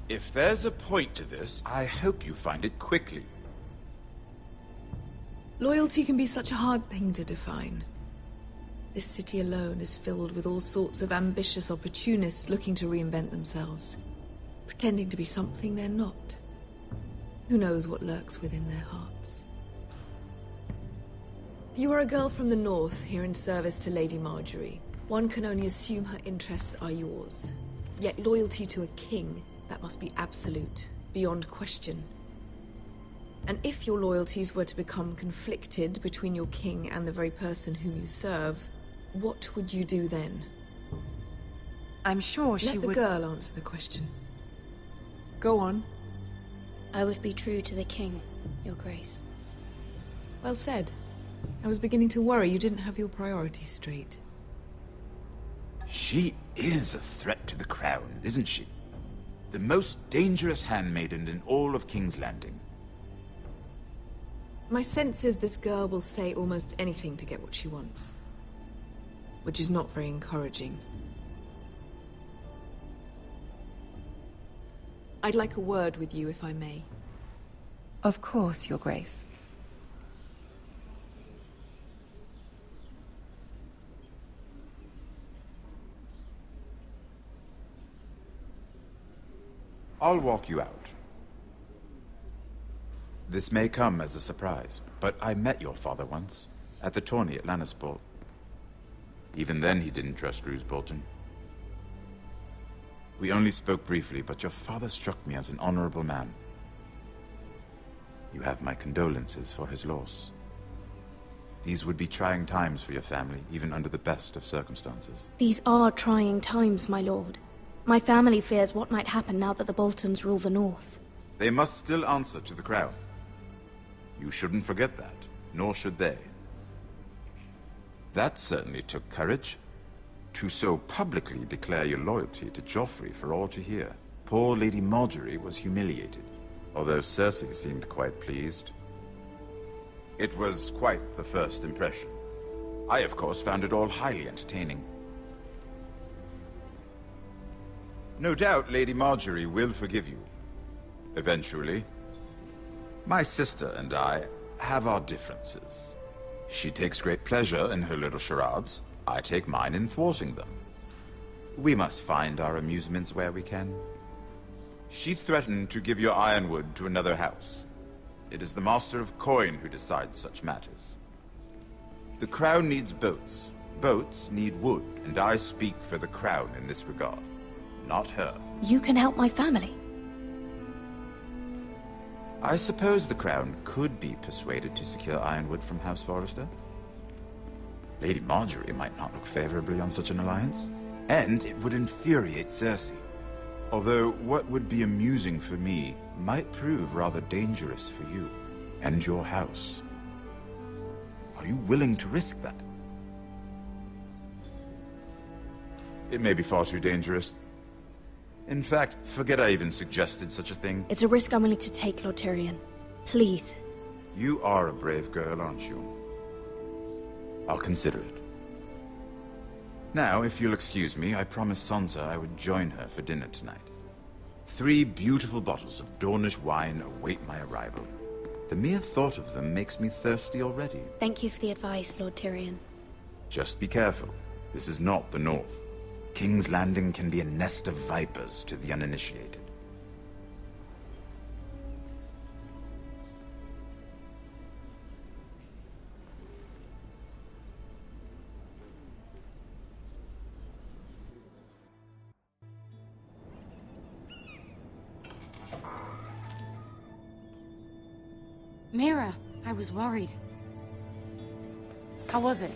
If there's a point to this, I hope you find it quickly. Loyalty can be such a hard thing to define. This city alone is filled with all sorts of ambitious opportunists looking to reinvent themselves, pretending to be something they're not. Who knows what lurks within their hearts? You are a girl from the north, here in service to Lady Marjorie. One can only assume her interests are yours. Yet loyalty to a king, that must be absolute, beyond question. And if your loyalties were to become conflicted between your king and the very person whom you serve, what would you do then? I'm sure she would... Let the girl answer the question. Go on. I would be true to the king, Your Grace. Well said. I was beginning to worry you didn't have your priorities straight. She is a threat to the crown, isn't she? The most dangerous handmaiden in all of King's Landing. My sense is this girl will say almost anything to get what she wants. Which is not very encouraging. I'd like a word with you, if I may. Of course, Your Grace. I'll walk you out. This may come as a surprise, but I met your father once, at the tourney at Lannisport. Even then he didn't trust Roose Bolton. We only spoke briefly, but your father struck me as an honorable man. You have my condolences for his loss. These would be trying times for your family, even under the best of circumstances. These are trying times, my lord. My family fears what might happen now that the Boltons rule the north. They must still answer to the crown. You shouldn't forget that, nor should they. That certainly took courage. To so publicly declare your loyalty to Joffrey for all to hear. Poor Lady Margaery was humiliated, although Cersei seemed quite pleased. It was quite the first impression. I, of course, found it all highly entertaining. No doubt Lady Margaery will forgive you. Eventually. My sister and I have our differences. She takes great pleasure in her little charades. I take mine in thwarting them. We must find our amusements where we can. She threatened to give your ironwood to another house. It is the Master of Coin who decides such matters. The Crown needs boats. Boats need wood, and I speak for the Crown in this regard. Not her. You can help my family. I suppose the Crown could be persuaded to secure ironwood from House Forrester. Lady Margaery might not look favorably on such an alliance, and it would infuriate Cersei. Although what would be amusing for me might prove rather dangerous for you and your house. Are you willing to risk that? It may be far too dangerous. In fact, forget I even suggested such a thing. It's a risk I'm willing to take, Lord Tyrion. Please. You are a brave girl, aren't you? I'll consider it. Now, if you'll excuse me, I promised Sansa I would join her for dinner tonight. 3 beautiful bottles of Dornish wine await my arrival. The mere thought of them makes me thirsty already. Thank you for the advice, Lord Tyrion. Just be careful. This is not the North. King's Landing can be a nest of vipers to the uninitiated. Mira, I was worried. How was it?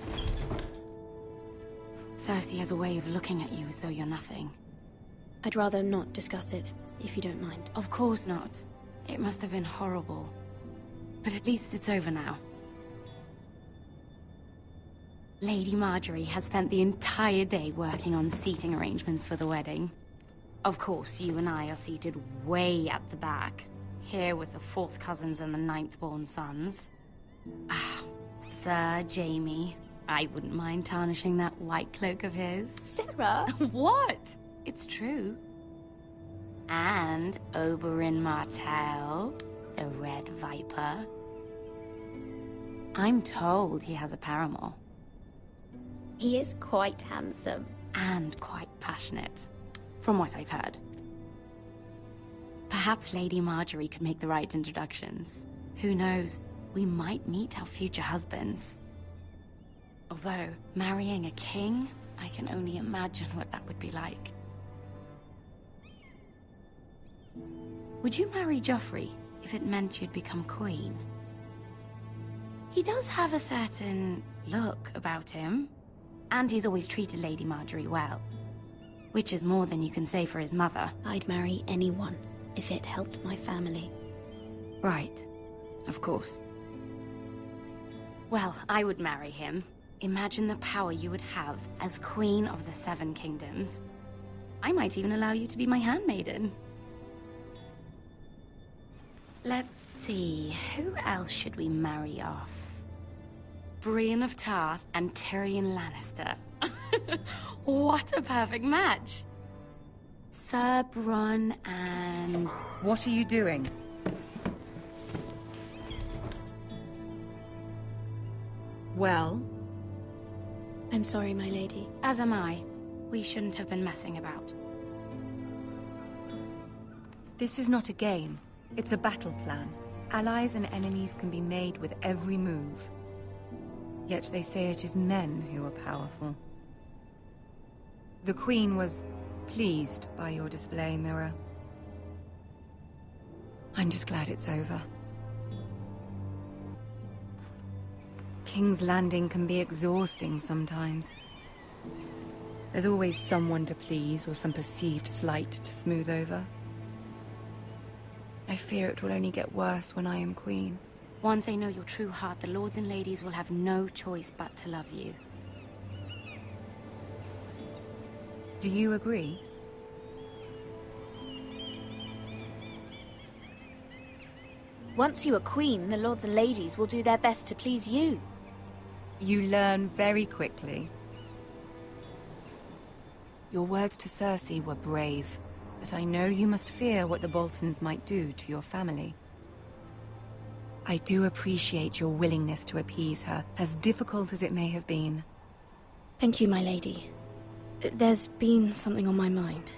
Cersei has a way of looking at you as though you're nothing. I'd rather not discuss it, if you don't mind. Of course not. It must have been horrible. But at least it's over now. Lady Margaery has spent the entire day working on seating arrangements for the wedding. Of course, you and I are seated way at the back. Here with the 4th cousins and the 9th-born sons. Ah, Sir Jaime. I wouldn't mind tarnishing that white cloak of his. Sarah! What? It's true. And Oberyn Martell, the Red Viper. I'm told he has a paramour. He is quite handsome. And quite passionate, from what I've heard. Perhaps Lady Margaery could make the right introductions. Who knows? We might meet our future husbands. Although, marrying a king, I can only imagine what that would be like. Would you marry Joffrey if it meant you'd become queen? He does have a certain look about him, and he's always treated Lady Margaery well. Which is more than you can say for his mother. I'd marry anyone if it helped my family. Right. Of course. Well, I would marry him. Imagine the power you would have as Queen of the 7 Kingdoms. I might even allow you to be my handmaiden. Let's see, who else should we marry off? Brienne of Tarth and Tyrion Lannister. What a perfect match! Sir Bronn and... What are you doing? Well? I'm sorry, my lady. As am I. We shouldn't have been messing about. This is not a game. It's a battle plan. Allies and enemies can be made with every move. Yet they say it is men who are powerful. The Queen was pleased by your display, Mira. I'm just glad it's over. King's Landing can be exhausting sometimes. There's always someone to please or some perceived slight to smooth over. I fear it will only get worse when I am queen. Once they know your true heart, the lords and ladies will have no choice but to love you. Do you agree? Once you are queen, the lords and ladies will do their best to please you. You learn very quickly. Your words to Cersei were brave, but I know you must fear what the Boltons might do to your family. I do appreciate your willingness to appease her, as difficult as it may have been. Thank you, my lady. There's been something on my mind.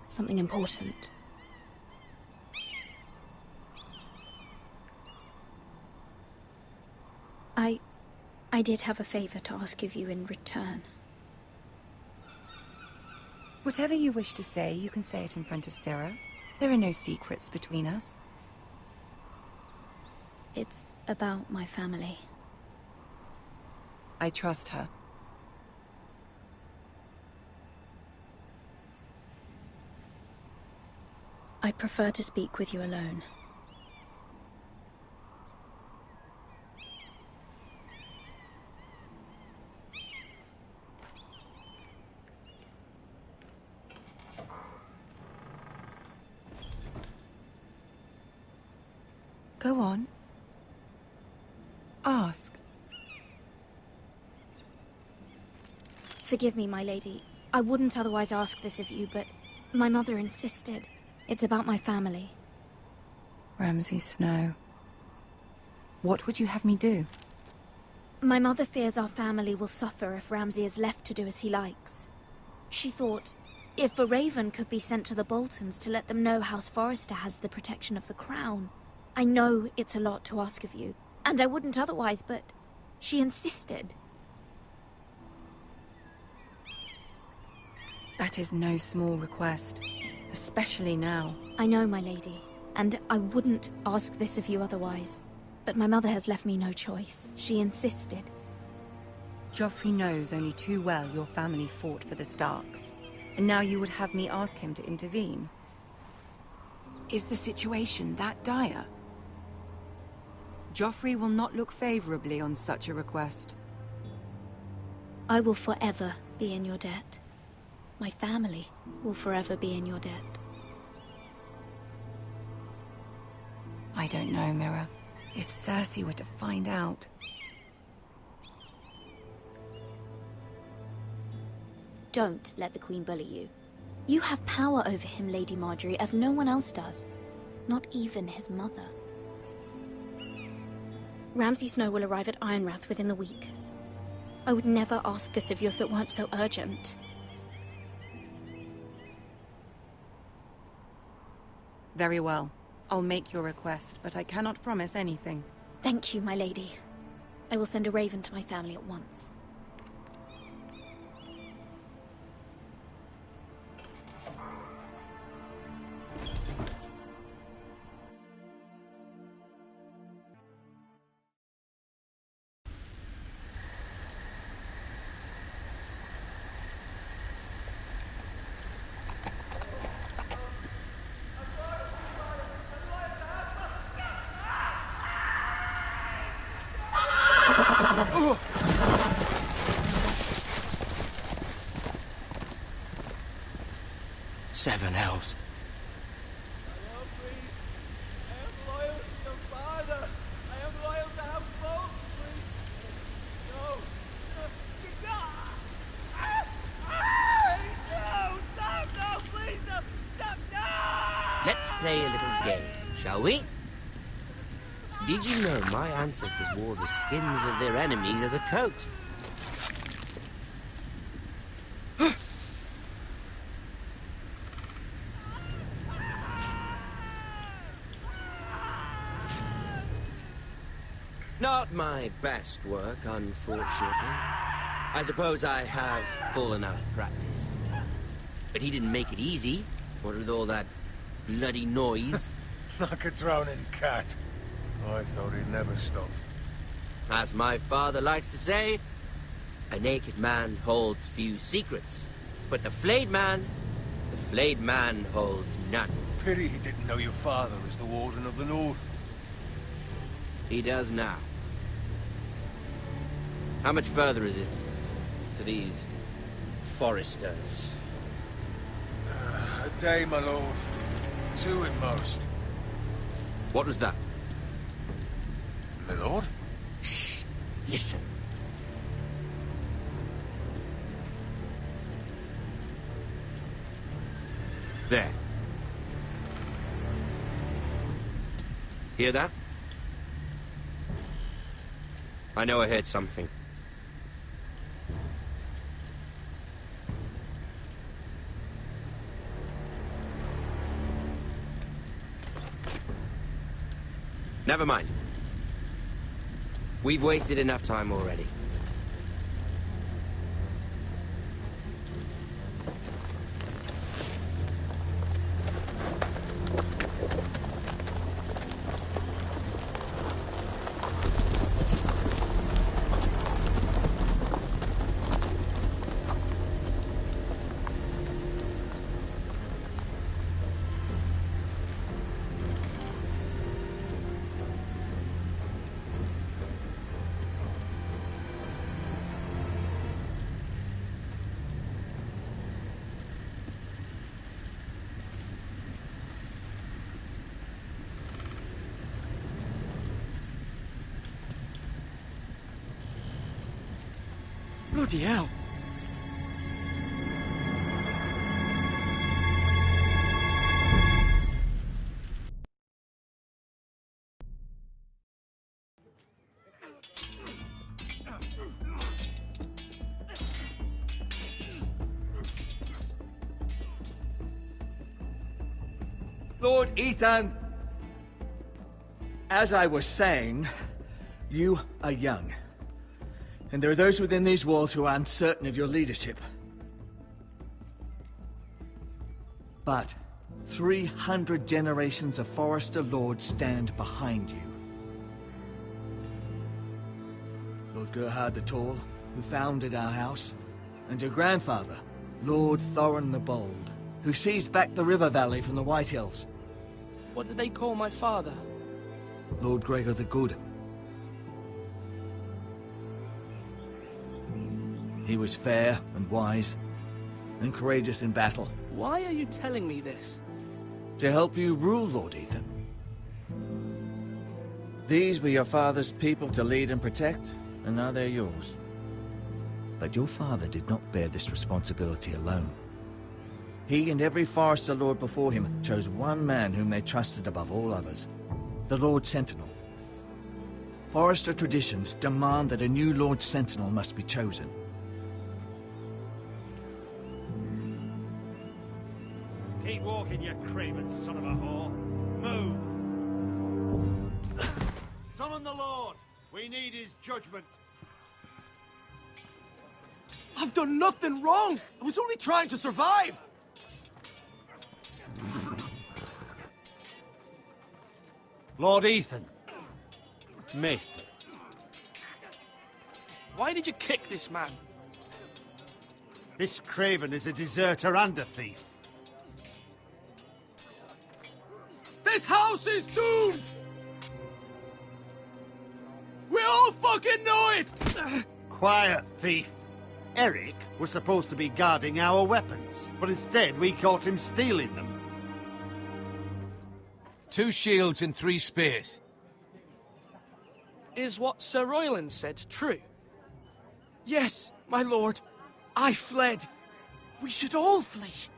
Something important. I did have a favor to ask of you in return. Whatever you wish to say, you can say it in front of Sarah. There are no secrets between us. It's about my family. I trust her. I prefer to speak with you alone. Go on. Ask. Forgive me, my lady. I wouldn't otherwise ask this of you, but my mother insisted. It's about my family. Ramsay Snow. What would you have me do? My mother fears our family will suffer if Ramsay is left to do as he likes. She thought, if a raven could be sent to the Boltons to let them know House Forrester has the protection of the crown. I know it's a lot to ask of you, and I wouldn't otherwise, but she insisted. That is no small request, especially now. I know, my lady, and I wouldn't ask this of you otherwise. But my mother has left me no choice. She insisted. Joffrey knows only too well your family fought for the Starks, and now you would have me ask him to intervene. Is the situation that dire? Joffrey will not look favorably on such a request. I will forever be in your debt. My family will forever be in your debt. I don't know, Mira. If Cersei were to find out... Don't let the Queen bully you. You have power over him, Lady Marjorie, as no one else does. Not even his mother. Ramsay Snow will arrive at Ironrath within the week. I would never ask this of you if it weren't so urgent. Very well. I'll make your request, but I cannot promise anything. Thank you, my lady. I will send a raven to my family at once. Seven hells. Let's play a little game, shall we? Did you know my ancestors wore the skins of their enemies as a coat? Not my best work, unfortunately. I suppose I have fallen out of practice. But he didn't make it easy, what with all that bloody noise. Like a drowning cat. I thought he'd never stop. As my father likes to say, a naked man holds few secrets, but the flayed man holds none. Pity he didn't know your father as the Warden of the North. He does now. How much further is it to these Forresters? A day, my lord. 2 at most. What was that? My lord? Shh! Listen. There. Hear that? I know I heard something. Never mind. We've wasted enough time already. Bloody hell. Lord Ethan, as I was saying, you are young. And there are those within these walls who are uncertain of your leadership. But 300 generations of Forrester lords stand behind you. Lord Gerhard the Tall, who founded our house, and your grandfather, Lord Thorin the Bold, who seized back the river valley from the White Hills. What did they call my father? Lord Gregor the Good. He was fair and wise, and courageous in battle. Why are you telling me this? To help you rule, Lord Ethan. These were your father's people to lead and protect, and now they're yours. But your father did not bear this responsibility alone. He and every Forrester lord before him chose one man whom they trusted above all others, the Lord Sentinel. Forrester traditions demand that a new Lord Sentinel must be chosen. Keep walking, you craven son of a whore. Move! Summon the Lord! We need his judgment. I've done nothing wrong! I was only trying to survive! Lord Ethan. Missed. Why did you kick this man? This craven is a deserter and a thief. This house is doomed! We all fucking know it! Quiet, thief. Eric was supposed to be guarding our weapons, but instead we caught him stealing them. 2 shields and 3 spears. Is what Sir Royland said true? Yes, my lord. I fled. We should all flee.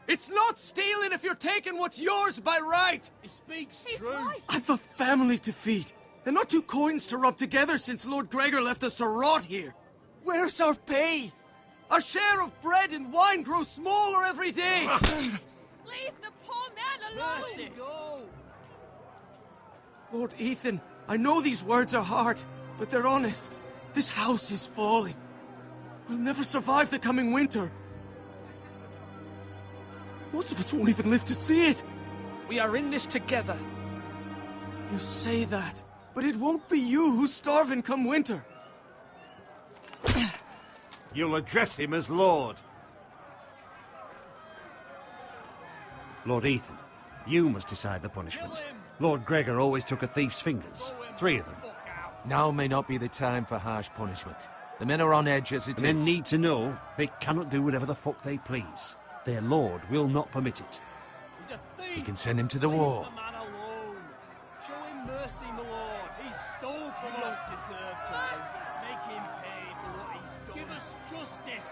It's not stealing if you're taking what's yours by right. He speaks true. I've a family to feed, and not 2 coins to rub together since Lord Gregor left us to rot here. Where's our pay? Our share of bread and wine grows smaller every day. Leave the poor man alone! Mercy. Go. Lord Ethan, I know these words are hard, but they're honest. This house is falling. We'll never survive the coming winter. Most of us won't even live to see it. We are in this together. You say that, But it won't be you who's starving come winter. You'll address him as Lord. Lord Ethan, you must decide the punishment. Lord Gregor always took a thief's fingers. 3 of them. Now may not be the time for harsh punishment. The men are on edge as it is. The men need to know they cannot do whatever the fuck they please. Their lord will not permit it. He's a thief! We can send him to the wall. Leave the man alone. Show him mercy, my lord. He stole from us. Deserve to make him pay for what he's done. Give us justice.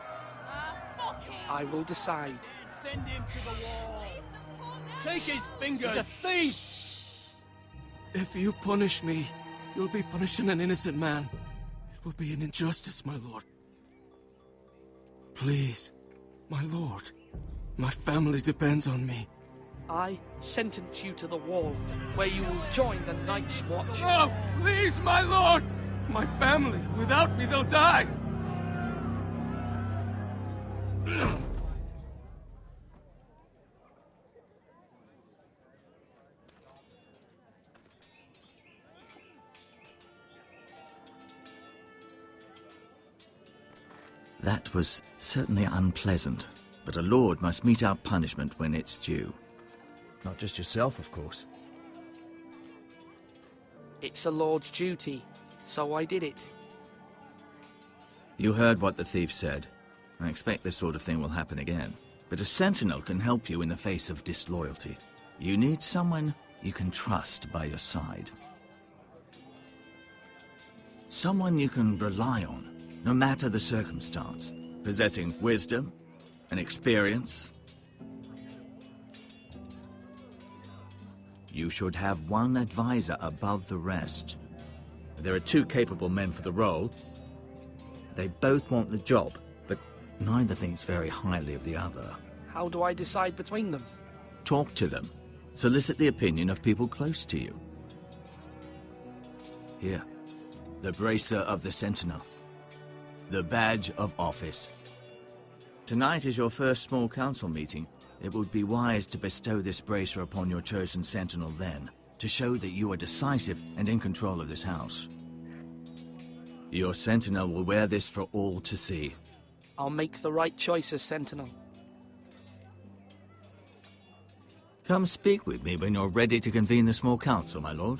Fuck him. I will decide. Send him to the wall. Take his fingers. He's a thief! If you punish me, you'll be punishing an innocent man. It will be an injustice, my lord. Please, my lord. My family depends on me. I sentence you to the wall, where you will join the Night's Watch. No! Please, my lord! My family, without me, they'll die! That was certainly unpleasant, but a lord must mete out punishment when it's due. Not just yourself, of course. It's a lord's duty, so I did it. You heard what the thief said. I expect this sort of thing will happen again. But a sentinel can help you in the face of disloyalty. You need someone you can trust by your side. Someone you can rely on, no matter the circumstance, possessing wisdom and experience. You should have one advisor above the rest. There are 2 capable men for the role. They both want the job, but neither thinks very highly of the other. How do I decide between them? Talk to them. Solicit the opinion of people close to you. Here, the bracer of the Sentinel. The badge of office. Tonight is your first small council meeting. It would be wise to bestow this bracer upon your chosen sentinel then, to show that you are decisive and in control of this house. Your sentinel will wear this for all to see. I'll make the right choice as sentinel. Come speak with me when you're ready to convene the small council, my lord.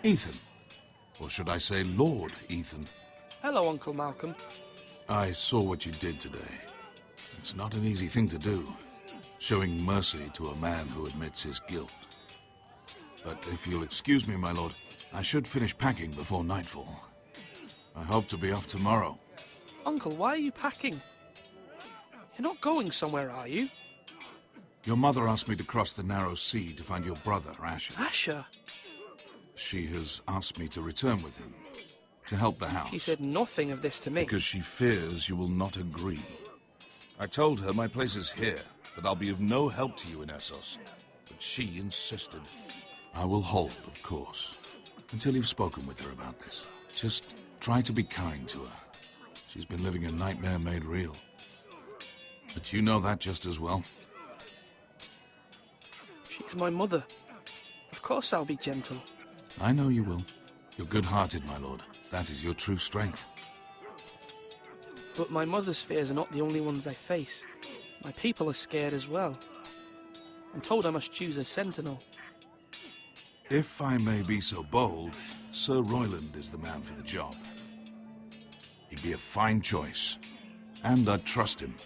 Ethan. Or should I say Lord Ethan? Hello, Uncle Malcolm. I saw what you did today. It's not an easy thing to do, showing mercy to a man who admits his guilt. But if you'll excuse me, my lord, I should finish packing before nightfall. I hope to be off tomorrow. Uncle, why are you packing? You're not going somewhere, are you? Your mother asked me to cross the narrow sea to find your brother, Asher. Asher? She has asked me to return with him, to help the house. She said nothing of this to me. Because she fears you will not agree. I told her my place is here, that I'll be of no help to you in Essos. But she insisted. I will hold, of course, until you've spoken with her about this. Just try to be kind to her. She's been living a nightmare made real. But you know that just as well. She's my mother. Of course I'll be gentle. I know you will. You're good-hearted, my lord. That is your true strength. But my mother's fears are not the only ones I face. My people are scared as well. I'm told I must choose a sentinel. If I may be so bold, Sir Royland is the man for the job. He'd be a fine choice. And I'd trust him.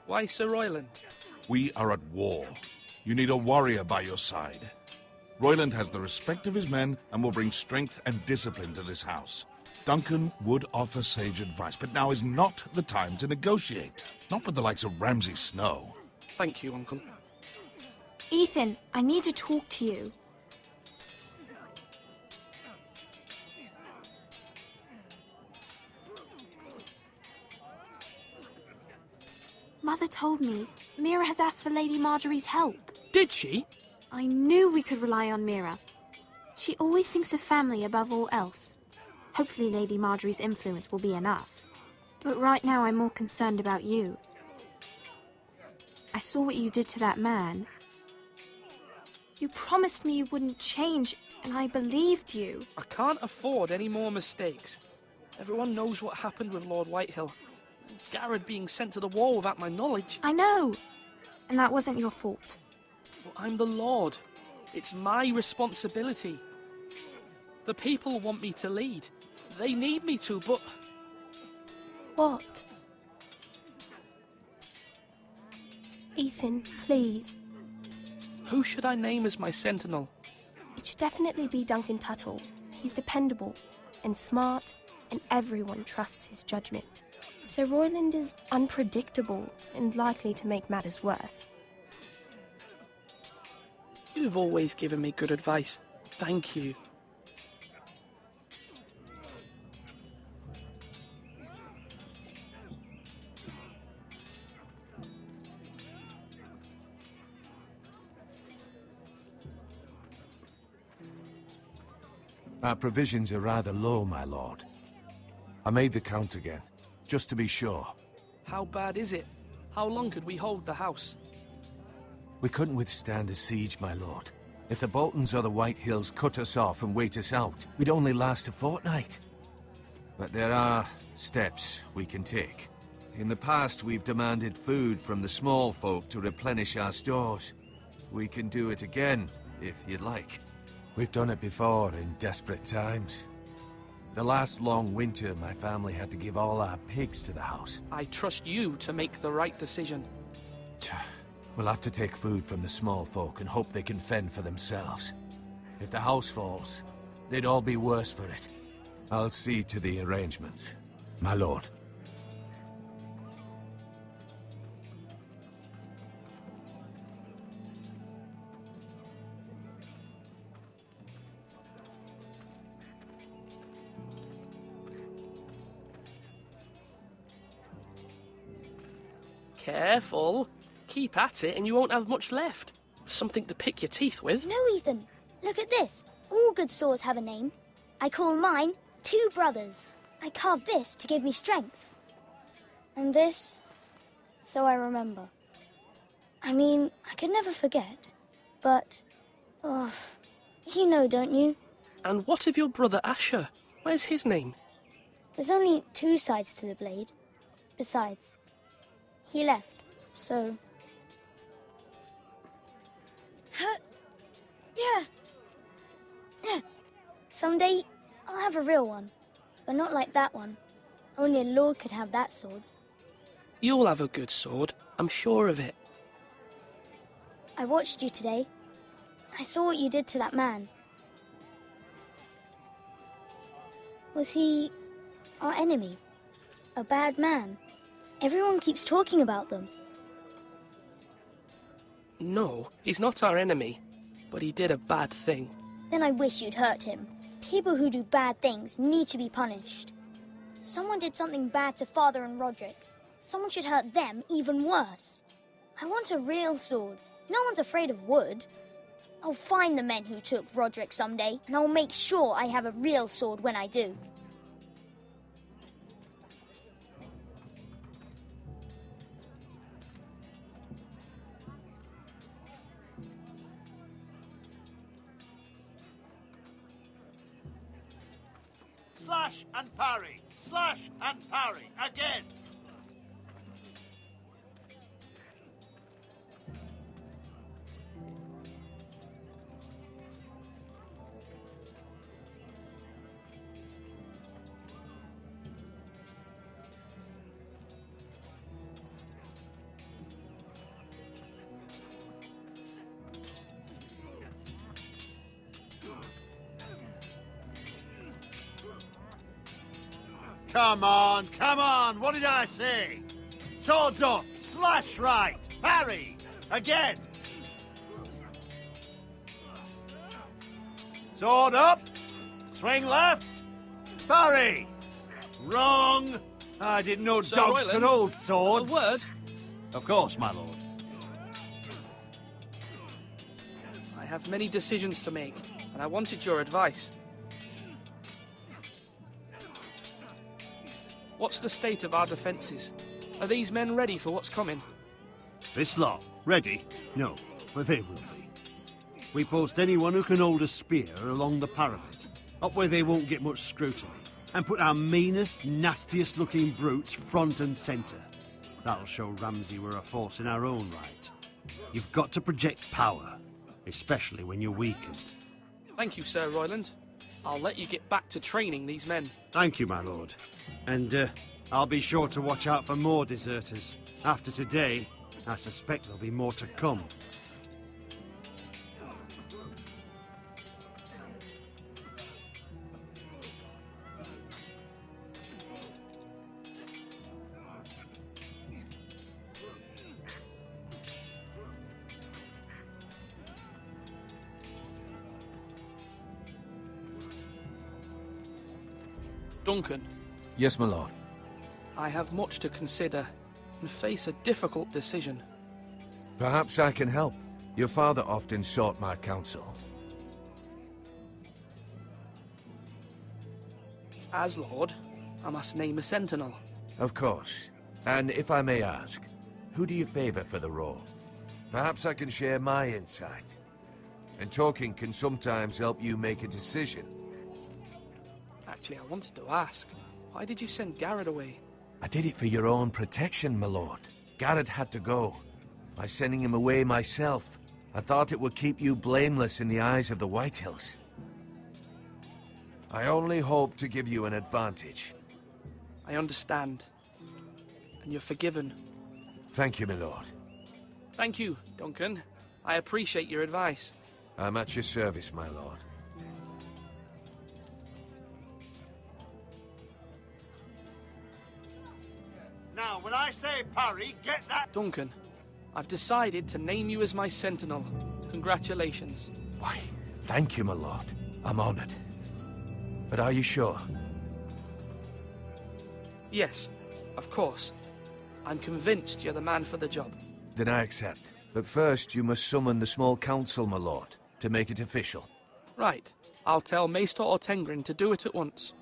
Why Sir Royland? We are at war. You need a warrior by your side. Royland has the respect of his men and will bring strength and discipline to this house. Duncan would offer sage advice, but now is not the time to negotiate. Not with the likes of Ramsay Snow. Thank you, Uncle. Ethan, I need to talk to you. Mother told me Mira has asked for Lady Marjorie's help. Did she? I knew we could rely on Mira. She always thinks of family above all else. Hopefully Lady Marjorie's influence will be enough. But right now I'm more concerned about you. I saw what you did to that man. You promised me you wouldn't change, and I believed you. I can't afford any more mistakes. Everyone knows what happened with Lord Whitehill. Garrett being sent to the war without my knowledge. I know. And that wasn't your fault. But I'm the Lord. It's my responsibility. The people want me to lead. They need me to, but... What? Ethan, please. Who should I name as my sentinel? It should definitely be Duncan Tuttle. He's dependable and smart, and everyone trusts his judgment. Sir Royland is unpredictable and likely to make matters worse. You've always given me good advice. Thank you. Our provisions are rather low, my lord. I made the count again, just to be sure. How bad is it? How long could we hold the house? We couldn't withstand a siege, my lord. If the Boltons or the Whitehills cut us off and wait us out, we'd only last a fortnight. But there are steps we can take. In the past, we've demanded food from the small folk to replenish our stores. We can do it again, if you'd like. We've done it before in desperate times. The last long winter, my family had to give all our pigs to the house. I trust you to make the right decision. We'll have to take food from the small folk and hope they can fend for themselves. If the house falls, they'd all be worse for it. I'll see to the arrangements, my lord. Careful. Keep at it and you won't have much left. Something to pick your teeth with. No, Ethan. Look at this. All good swords have a name. I call mine Two Brothers. I carved this to give me strength. And this, so I remember. I mean, I could never forget. But, oh, you know, don't you? And what of your brother Asher? Where's his name? There's only two sides to the blade. Besides, he left, so... Yeah. Someday, I'll have a real one. But not like that one. Only a lord could have that sword. You'll have a good sword. I'm sure of it. I watched you today. I saw what you did to that man. Was he our enemy? A bad man? Everyone keeps talking about them. No, he's not our enemy. But he did a bad thing. Then I wish you'd hurt him. People who do bad things need to be punished. Someone did something bad to Father and Roderick. Someone should hurt them even worse. I want a real sword. No one's afraid of wood. I'll find the men who took Roderick someday, and I'll make sure I have a real sword when I do. Slash and parry! Slash and parry! Again! come on, come on! What did I say? Swords up! Slash right! Parry! Again! Sword up! Swing left! Parry! Wrong! I didn't know Sir dogs Royland, could hold swords. a word? Of course, my lord. I have many decisions to make, and I wanted your advice. What's the state of our defences? Are these men ready for what's coming? This lot, ready? No, but they will be. We post anyone who can hold a spear along the parapet, up where they won't get much scrutiny, and put our meanest, nastiest looking brutes front and centre. That'll show Ramsay we're a force in our own right. You've got to project power, especially when you're weakened. Thank you, Sir Royland. I'll let you get back to training these men. Thank you, my lord. And I'll be sure to watch out for more deserters. After today, I suspect there'll be more to come. Duncan, Yes, my lord. I have much to consider and face a difficult decision. Perhaps I can help. Your father often sought my counsel. As Lord, I must name a sentinel. Of course. And if I may ask, who do you favor for the role? Perhaps I can share my insight. And talking can sometimes help you make a decision. Actually, I wanted to ask, why did you send Garrett away? I did it for your own protection, my lord. Garrett had to go. By sending him away myself, I thought it would keep you blameless in the eyes of the Whitehills. I only hope to give you an advantage. I understand. And you're forgiven. Thank you, my lord. Thank you, Duncan. I appreciate your advice. I'm at your service, my lord. Now, when I say parry, get that... Duncan, I've decided to name you as my sentinel. Congratulations. Why, thank you, my lord. I'm honored. But are you sure? Yes, of course. I'm convinced you're the man for the job. Then I accept. But first, you must summon the small council, my lord, to make it official. Right. I'll tell Maester Ortengrin to do it at once.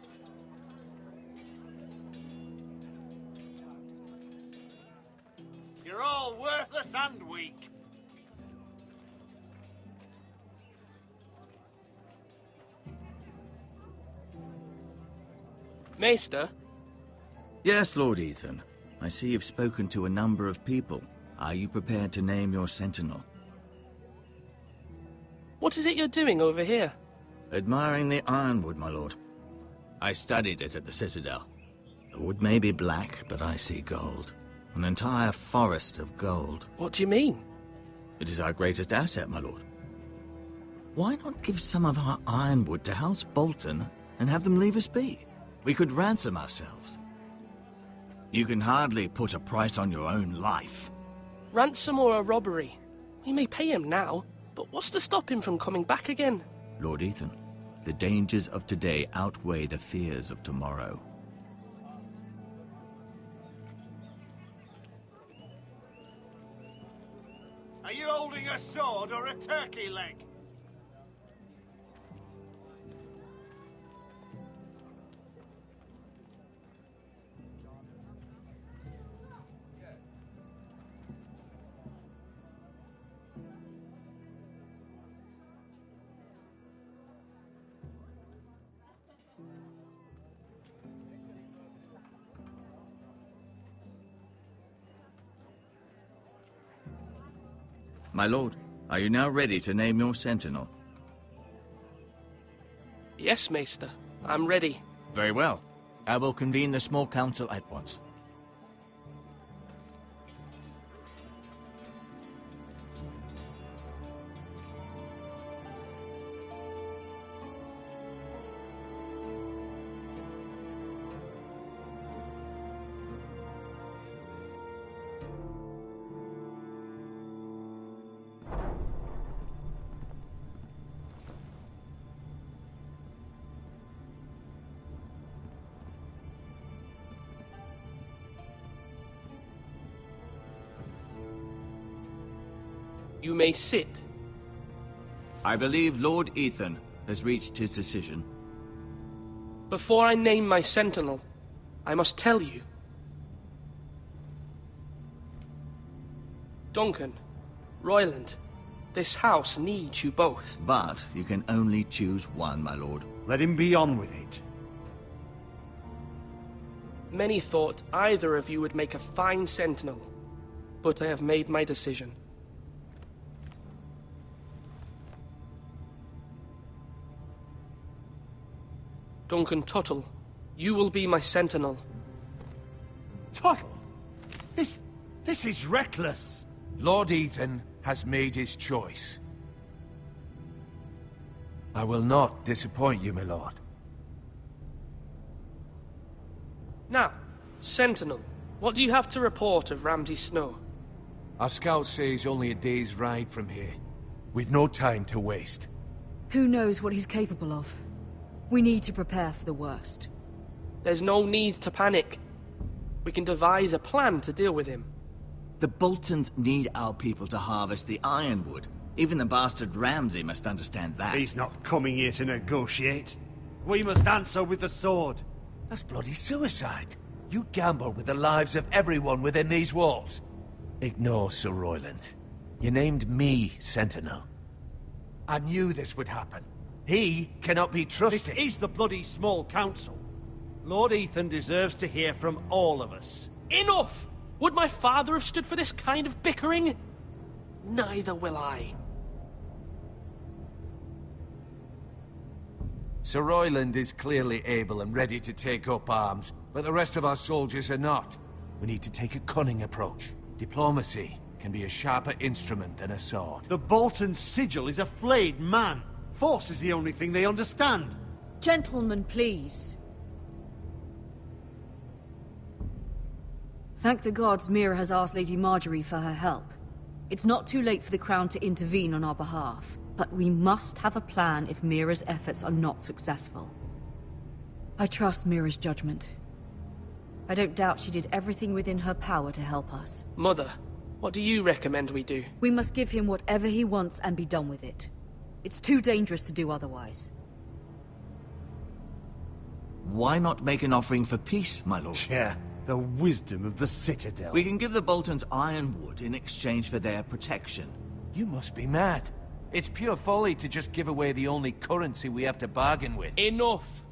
You're all worthless and weak. Maester? Yes, Lord Ethan. I see you've spoken to a number of people. Are you prepared to name your sentinel? What is it you're doing over here? Admiring the ironwood, my lord. I studied it at the Citadel. The wood may be black, but I see gold. An entire forest of gold. What do you mean? It is our greatest asset, my lord. Why not give some of our ironwood to House Bolton and have them leave us be? We could ransom ourselves. You can hardly put a price on your own life. Ransom or a robbery? We may pay him now, but what's to stop him from coming back again? Lord Ethan, the dangers of today outweigh the fears of tomorrow. Are you holding a sword or a turkey leg? My lord, are you now ready to name your sentinel? Yes, Maester. I'm ready. Very well. I will convene the small council at once. You may sit. I believe Lord Ethan has reached his decision. Before I name my sentinel, I must tell you. Duncan, Royland, this house needs you both. But you can only choose one, my lord. Let him be on with it. Many thought either of you would make a fine sentinel, but I have made my decision. Duncan Tuttle, you will be my sentinel. Tuttle? This is reckless. Lord Ethan has made his choice. I will not disappoint you, my lord. Now, Sentinel, what do you have to report of Ramsay Snow? Our scouts say he's only a day's ride from here, with no time to waste. Who knows what he's capable of? We need to prepare for the worst. There's no need to panic. We can devise a plan to deal with him. The Boltons need our people to harvest the ironwood. Even the bastard Ramsay must understand that. He's not coming here to negotiate. We must answer with the sword. That's bloody suicide. You gamble with the lives of everyone within these walls. Ignore Sir Royland. You named me Sentinel. I knew this would happen. He cannot be trusted. This is the bloody small council. Lord Ethan deserves to hear from all of us. Enough! Would my father have stood for this kind of bickering? Neither will I. Sir Royland is clearly able and ready to take up arms, but the rest of our soldiers are not. We need to take a cunning approach. Diplomacy can be a sharper instrument than a sword. The Bolton sigil is a flayed man. Force is the only thing they understand. Gentlemen, please. Thank the gods Mira has asked Lady Marjorie for her help. It's not too late for the Crown to intervene on our behalf, but we must have a plan if Mira's efforts are not successful. I trust Mira's judgment. I don't doubt she did everything within her power to help us. Mother, what do you recommend we do? We must give him whatever he wants and be done with it. It's too dangerous to do otherwise. Why not make an offering for peace, my lord? Yeah, the wisdom of the Citadel. We can give the Boltons ironwood in exchange for their protection. You must be mad. It's pure folly to just give away the only currency we have to bargain with. Enough!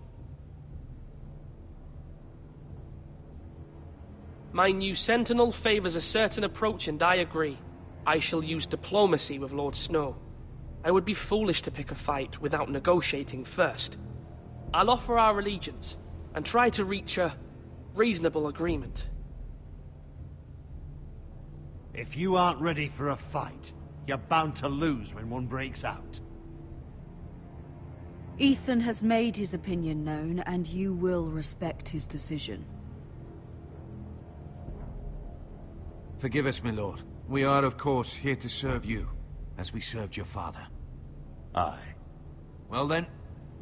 My new sentinel favors a certain approach, and I agree. I shall use diplomacy with Lord Snow. I would be foolish to pick a fight without negotiating first. I'll offer our allegiance, and try to reach a reasonable agreement. If you aren't ready for a fight, you're bound to lose when one breaks out. Ethan has made his opinion known, and you will respect his decision. Forgive us, my lord. We are, of course, here to serve you, as we served your father. Aye. Well then,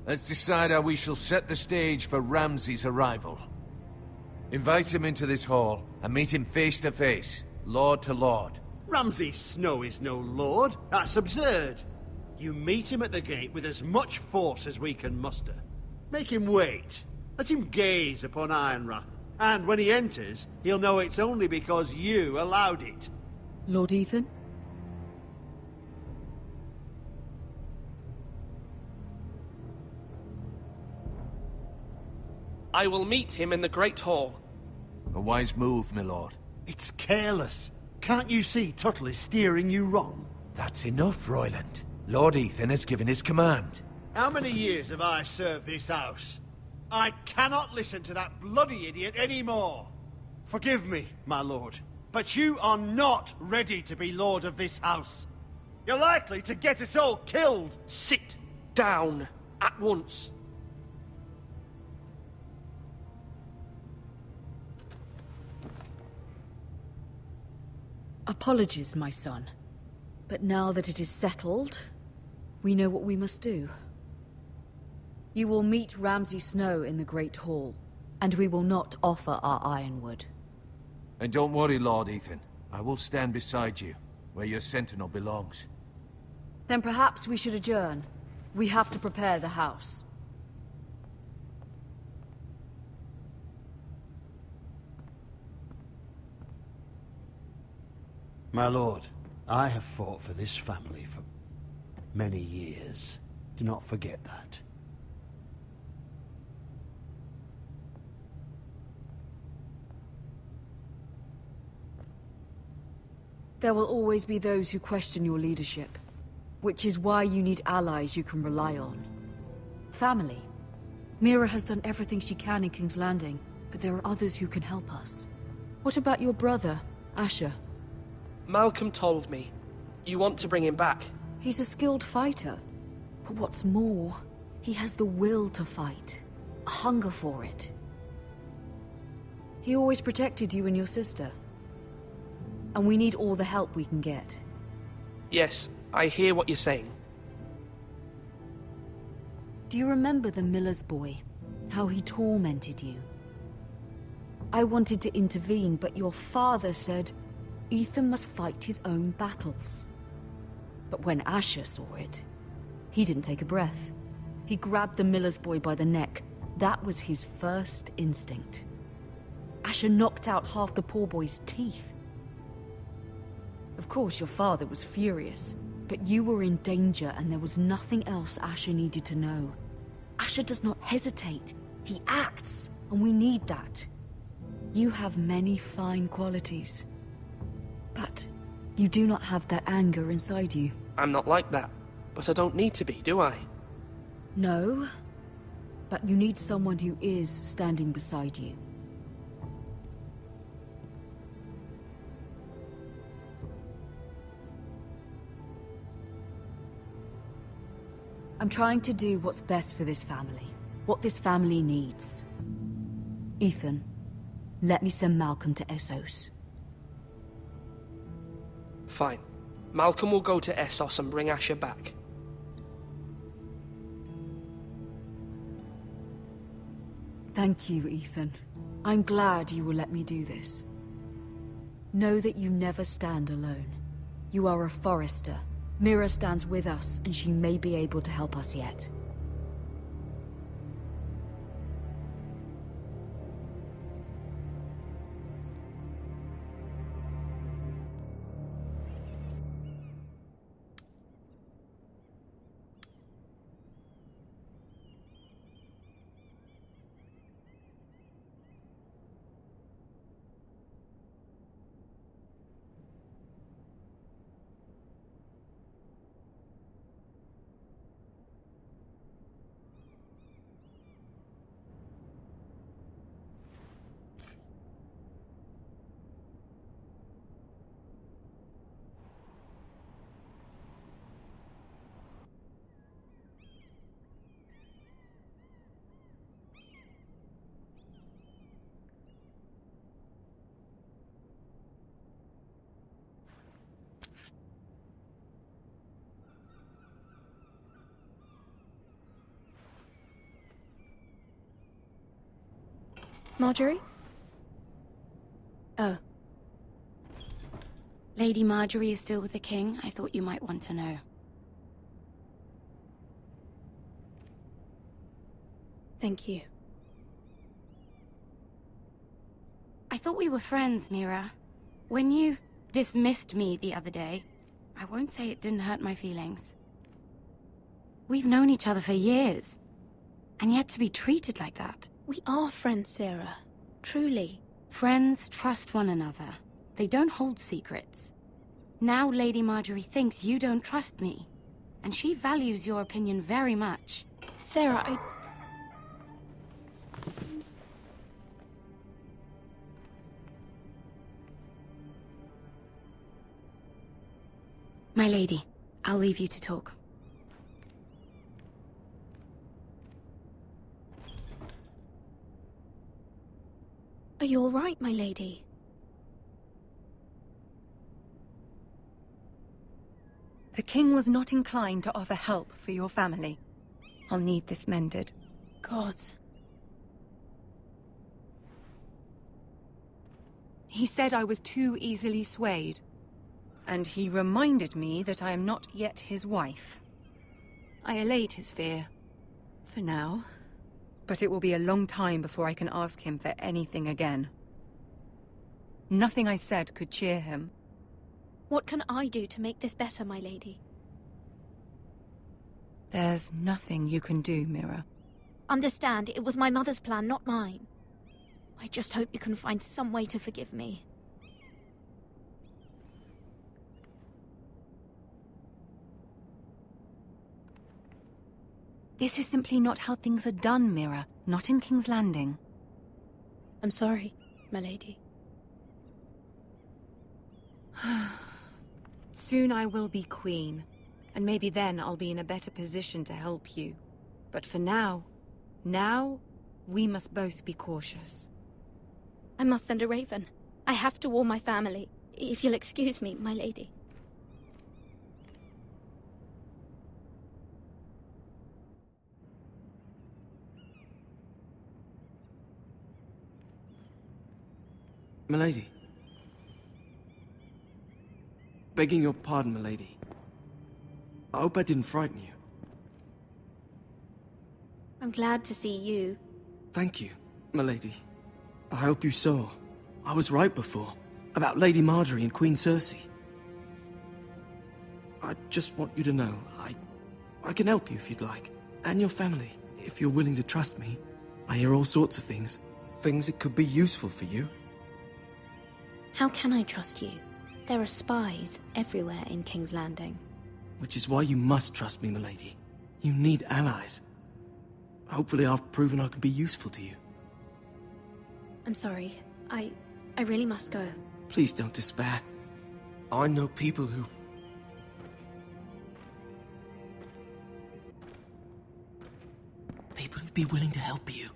let's decide how we shall set the stage for Ramsay's arrival. Invite him into this hall, and meet him face to face, lord to lord. Ramsay Snow is no lord. That's absurd. You meet him at the gate with as much force as we can muster. Make him wait. Let him gaze upon Ironrath. And when he enters, he'll know it's only because you allowed it. Lord Ethan? I will meet him in the Great Hall. A wise move, my lord. It's careless. Can't you see Tuttle is steering you wrong? That's enough, Royland. Lord Ethan has given his command. How many years have I served this house? I cannot listen to that bloody idiot anymore. Forgive me, my lord, but you are not ready to be lord of this house. You're likely to get us all killed. Sit down at once. Apologies, my son. But now that it is settled, we know what we must do. You will meet Ramsay Snow in the Great Hall, and we will not offer our ironwood. And don't worry, Lord Ethan. I will stand beside you. where your sentinel belongs. Then perhaps we should adjourn. We have to prepare the house. My lord, I have fought for this family for many years. Do not forget that. There will always be those who question your leadership, which is why you need allies you can rely on. Family. Mira has done everything she can in King's Landing, but there are others who can help us. What about your brother, Asher? Malcolm told me. You want to bring him back? He's a skilled fighter. But what's more, he has the will to fight. A hunger for it. He always protected you and your sister. And we need all the help we can get. Yes, I hear what you're saying. Do you remember the miller's boy? How he tormented you? I wanted to intervene, but your father said Ethan must fight his own battles. But when Asher saw it, he didn't take a breath. He grabbed the miller's boy by the neck. That was his first instinct. Asher knocked out half the poor boy's teeth. Of course, your father was furious, but you were in danger and there was nothing else Asher needed to know. Asher does not hesitate. He acts, and we need that. You have many fine qualities. But you do not have that anger inside you. I'm not like that, but I don't need to be, do I? No, but you need someone who is standing beside you. I'm trying to do what's best for this family, what this family needs. Ethan, let me send Malcolm to Essos. Fine. Malcolm will go to Essos and bring Asher back. Thank you, Ethan. I'm glad you will let me do this. Know that you never stand alone. You are a Forrester. Mira stands with us, and she may be able to help us yet. Marjorie? Oh. Lady Marjorie is still with the king. I thought you might want to know. Thank you. I thought we were friends, Mira. When you dismissed me the other day, I won't say it didn't hurt my feelings. We've known each other for years, and yet to be treated like that. We are friends, Sarah. Truly. Friends trust one another. They don't hold secrets. Now Lady Marjorie thinks you don't trust me, and she values your opinion very much. Sarah, My lady, I'll leave you to talk. Are you all right, my lady? The king was not inclined to offer help for your family. I'll need this mended. Gods. He said I was too easily swayed. and he reminded me that I am not yet his wife. I allayed his fear. For now. But it will be a long time before I can ask him for anything again. Nothing I said could cheer him. What can I do to make this better, my lady? There's nothing you can do, Mira. Understand, it was my mother's plan, not mine. I just hope you can find some way to forgive me. This is simply not how things are done, Mira. Not in King's Landing. I'm sorry, my lady. Soon I will be queen, and maybe then I'll be in a better position to help you. But for now, we must both be cautious. I must send a raven. I have to warn my family. If you'll excuse me, my lady. Milady. Begging your pardon, milady. I hope I didn't frighten you. I'm glad to see you. Thank you, milady. I hope you saw. I was right before. About Lady Marjorie and Queen Cersei. I just want you to know, I can help you if you'd like. And your family, if you're willing to trust me. I hear all sorts of things. Things that could be useful for you. How can I trust you? There are spies everywhere in King's Landing. Which is why you must trust me, milady. You need allies. Hopefully I've proven I can be useful to you. I'm sorry. I really must go. Please don't despair. I know people who... People who'd be willing to help you.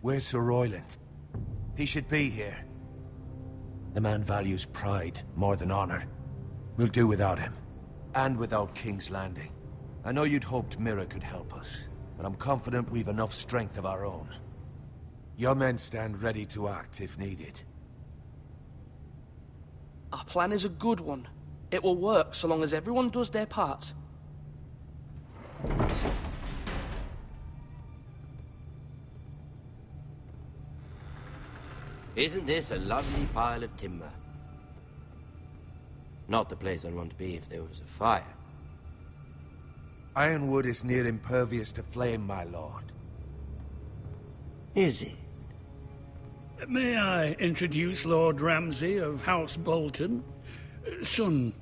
Where's Sir Royland? He should be here. The man values pride more than honor. We'll do without him. And without King's Landing. I know you'd hoped Mira could help us, but I'm confident we've enough strength of our own. Your men stand ready to act if needed. Our plan is a good one. It will work so long as everyone does their part. Isn't this a lovely pile of timber? Not the place I'd want to be if there was a fire. Ironwood is near impervious to flame, my lord. Is it? May I introduce Lord Ramsay of House Bolton, son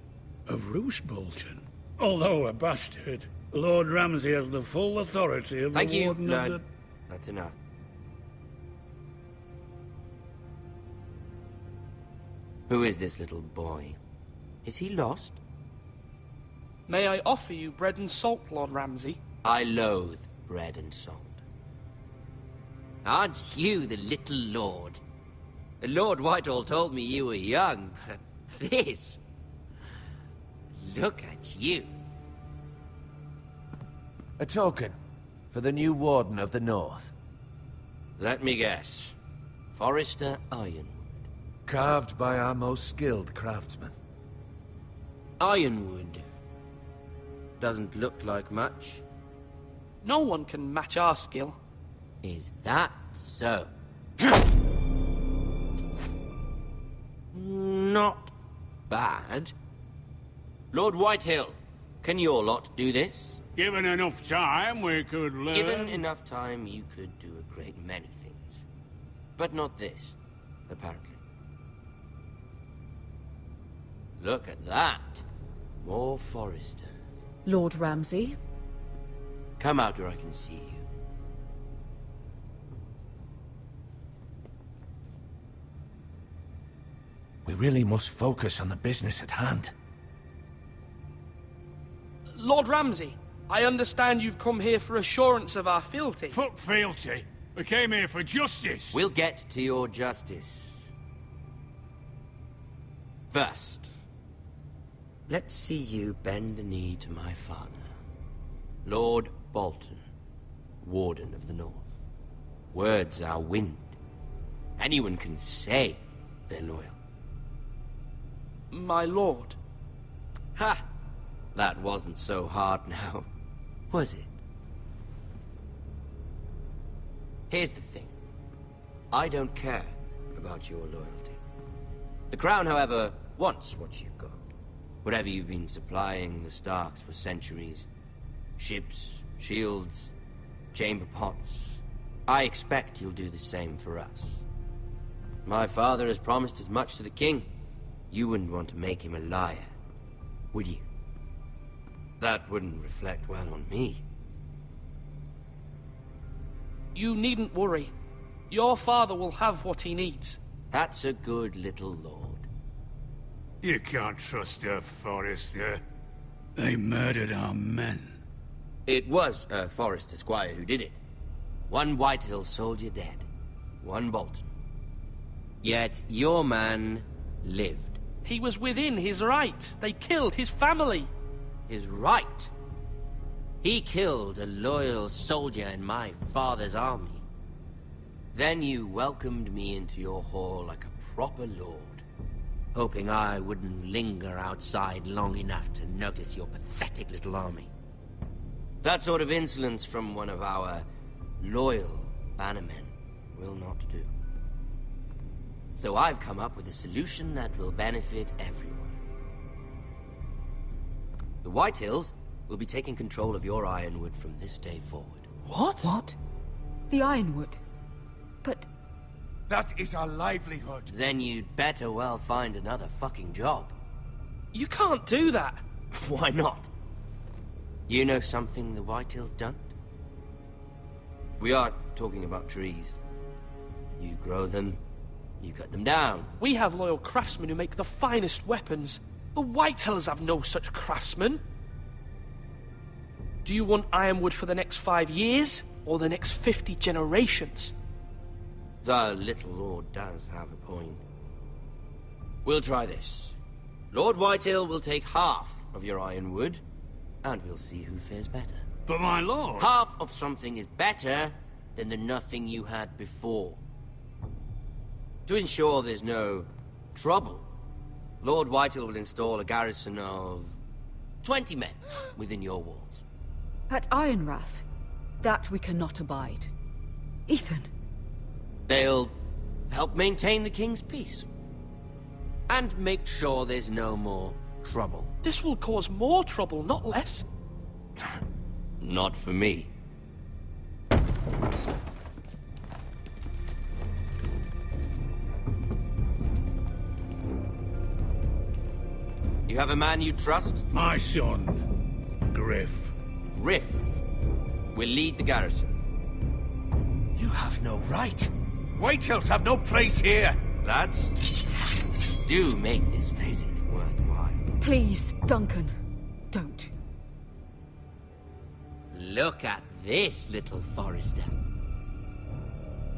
of Roose Bolton. Although a bastard, Lord Ramsay has the full authority of Thank the you, Warden Lord. of the... That's enough. Who is this little boy? Is he lost? May I offer you bread and salt, Lord Ramsay? I loathe bread and salt. Aren't you the little lord? Lord Whitehall told me you were young, but this... Look at you. A token for the new Warden of the North. Let me guess. Forrester Ironwood. Carved by our most skilled craftsmen. Ironwood. Doesn't look like much. No one can match our skill. Is that so? Not bad. Lord Whitehill, can your lot do this? Given enough time, we could learn... Given enough time, you could do a great many things. But not this, apparently. Look at that. More Forresters. Lord Ramsay? Come out where I can see you. We really must focus on the business at hand. Lord Ramsay, I understand you've come here for assurance of our fealty. Fuck fealty. We came here for justice. We'll get to your justice. First, let's see you bend the knee to my father, Lord Bolton, Warden of the North. Words are wind. Anyone can say they're loyal. My lord. Ha! That wasn't so hard now, was it? Here's the thing. I don't care about your loyalty. The Crown, however, wants what you've got. Whatever you've been supplying the Starks for centuries. Ships, shields, chamber pots. I expect you'll do the same for us. My father has promised as much to the king. You wouldn't want to make him a liar, would you? That wouldn't reflect well on me. You needn't worry. Your father will have what he needs. That's a good little lord. You can't trust her, Forrester. They murdered our men. It was a Forrester squire who did it. One Whitehill soldier dead. One Bolton. Yet your man lived. He was within his right. They killed his family. His right? He killed a loyal soldier in my father's army. Then you welcomed me into your hall like a proper lord, hoping I wouldn't linger outside long enough to notice your pathetic little army. That sort of insolence from one of our loyal bannermen will not do. So I've come up with a solution that will benefit everyone. The Whitehills will be taking control of your Ironwood from this day forward. What? What? The Ironwood? But... That is our livelihood. Then you'd better well find another fucking job. You can't do that. Why not? You know something the Whitehills don't? We are talking about trees. You grow them, you cut them down. We have loyal craftsmen who make the finest weapons. The Whitehills have no such craftsmen. Do you want Ironwood for the next 5 years, or the next 50 generations? The little lord does have a point. We'll try this. Lord Whitehill will take half of your Ironwood, and we'll see who fares better. But my lord... Half of something is better than the nothing you had before. To ensure there's no trouble, Lord Whitehill will install a garrison of 20 men within your walls. At Ironrath? That we cannot abide. Ethan! They'll help maintain the king's peace. And make sure there's no more trouble. This will cause more trouble, not less. Not for me. You have a man you trust? My son, Griff. Griff will lead the garrison. You have no right. Whitehills have no place here. Lads, do make this visit worthwhile. Please, Duncan, don't. Look at this, little Forrester.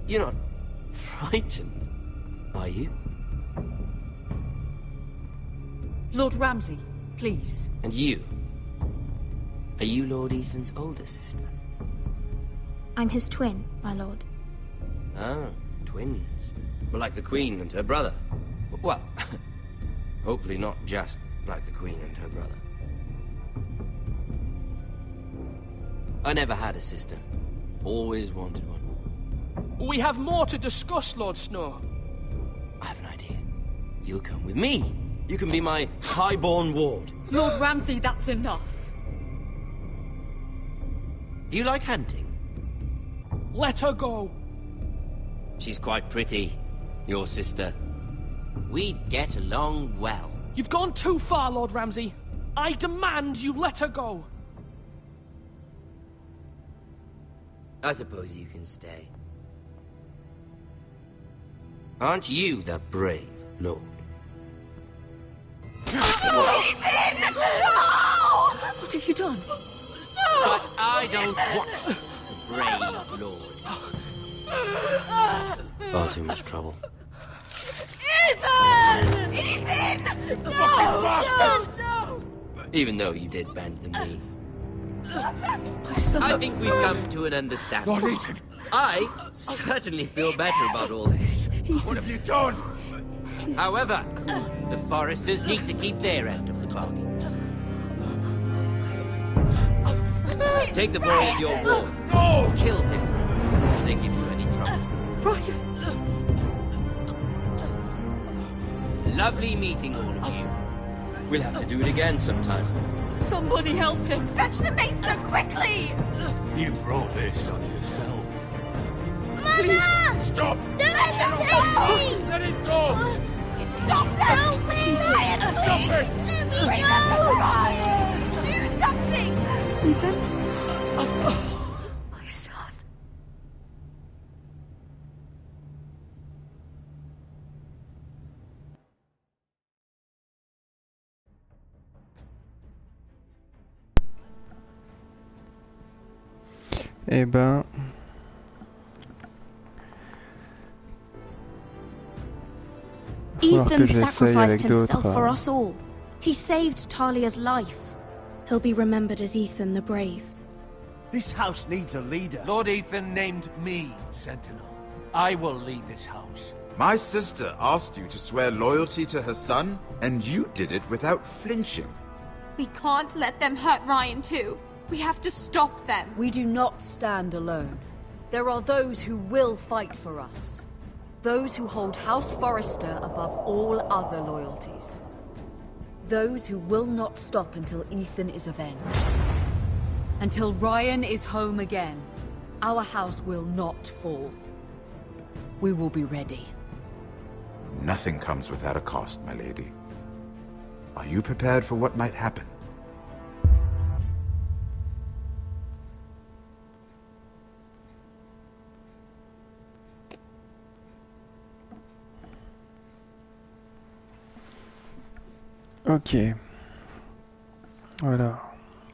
You're not frightened, are you? Lord Ramsay, please. And you? Are you Lord Ethan's older sister? I'm his twin, my lord. Ah, twins. Well, like the Queen and her brother. Well, hopefully not just like the Queen and her brother. I never had a sister. Always wanted one. We have more to discuss, Lord Snow. I have an idea. You'll come with me. You can be my highborn ward. Lord Ramsay, that's enough. Do you like hunting? Let her go. She's quite pretty, your sister. We'd get along well. You've gone too far, Lord Ramsay. I demand you let her go. I suppose you can stay. Aren't you the brave lord? have you done? But I don't want a brave lord. Far too much trouble. Ethan! Ethan! No! Even though you did bend the knee. My son. I think we've come to an understanding. Lord Ethan! I certainly feel better about all this. What have you done? However, the Foresters need to keep their end of the bargain. Take the boy as your ward. No! Kill him if they give you any trouble. Ryan! Lovely meeting all of you. We'll have to do it again sometime. Somebody help him! Fetch the maester quickly! You brought this on yourself. Mama! Stop! Don't let them take me! Let it go! Stop them! Help me! Ryan, Stop please! it! Let me Bring go! them, Ryan! Do something! Ethan? My son. Eh ben... Ethan sacrificed himself for us all. He saved Talia's life. He'll be remembered as Ethan the Brave. This house needs a leader. Lord Ethan named me Sentinel. I will lead this house. My sister asked you to swear loyalty to her son, and you did it without flinching. We can't let them hurt Ryan too. We have to stop them. We do not stand alone. There are those who will fight for us. Those who hold House Forrester above all other loyalties. Those who will not stop until Ethan is avenged. Until Ryan is home again, our house will not fall. We will be ready. Nothing comes without a cost, my lady. Are you prepared for what might happen? Ok. Voilà.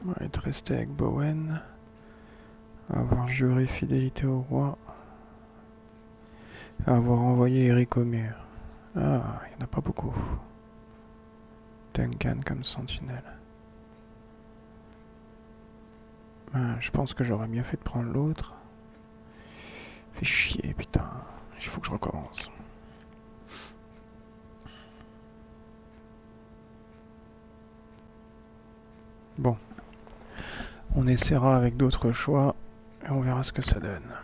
On va être resté avec Bowen. Avoir juré fidélité au roi. Avoir envoyé Eric au mur. Ah, il n'y en a pas beaucoup. Duncan comme sentinelle. Je pense que j'aurais mieux fait de prendre l'autre. Fait chier, putain. Il faut que je recommence. Bon. On essaiera avec d'autres choix et on verra ce que ça donne.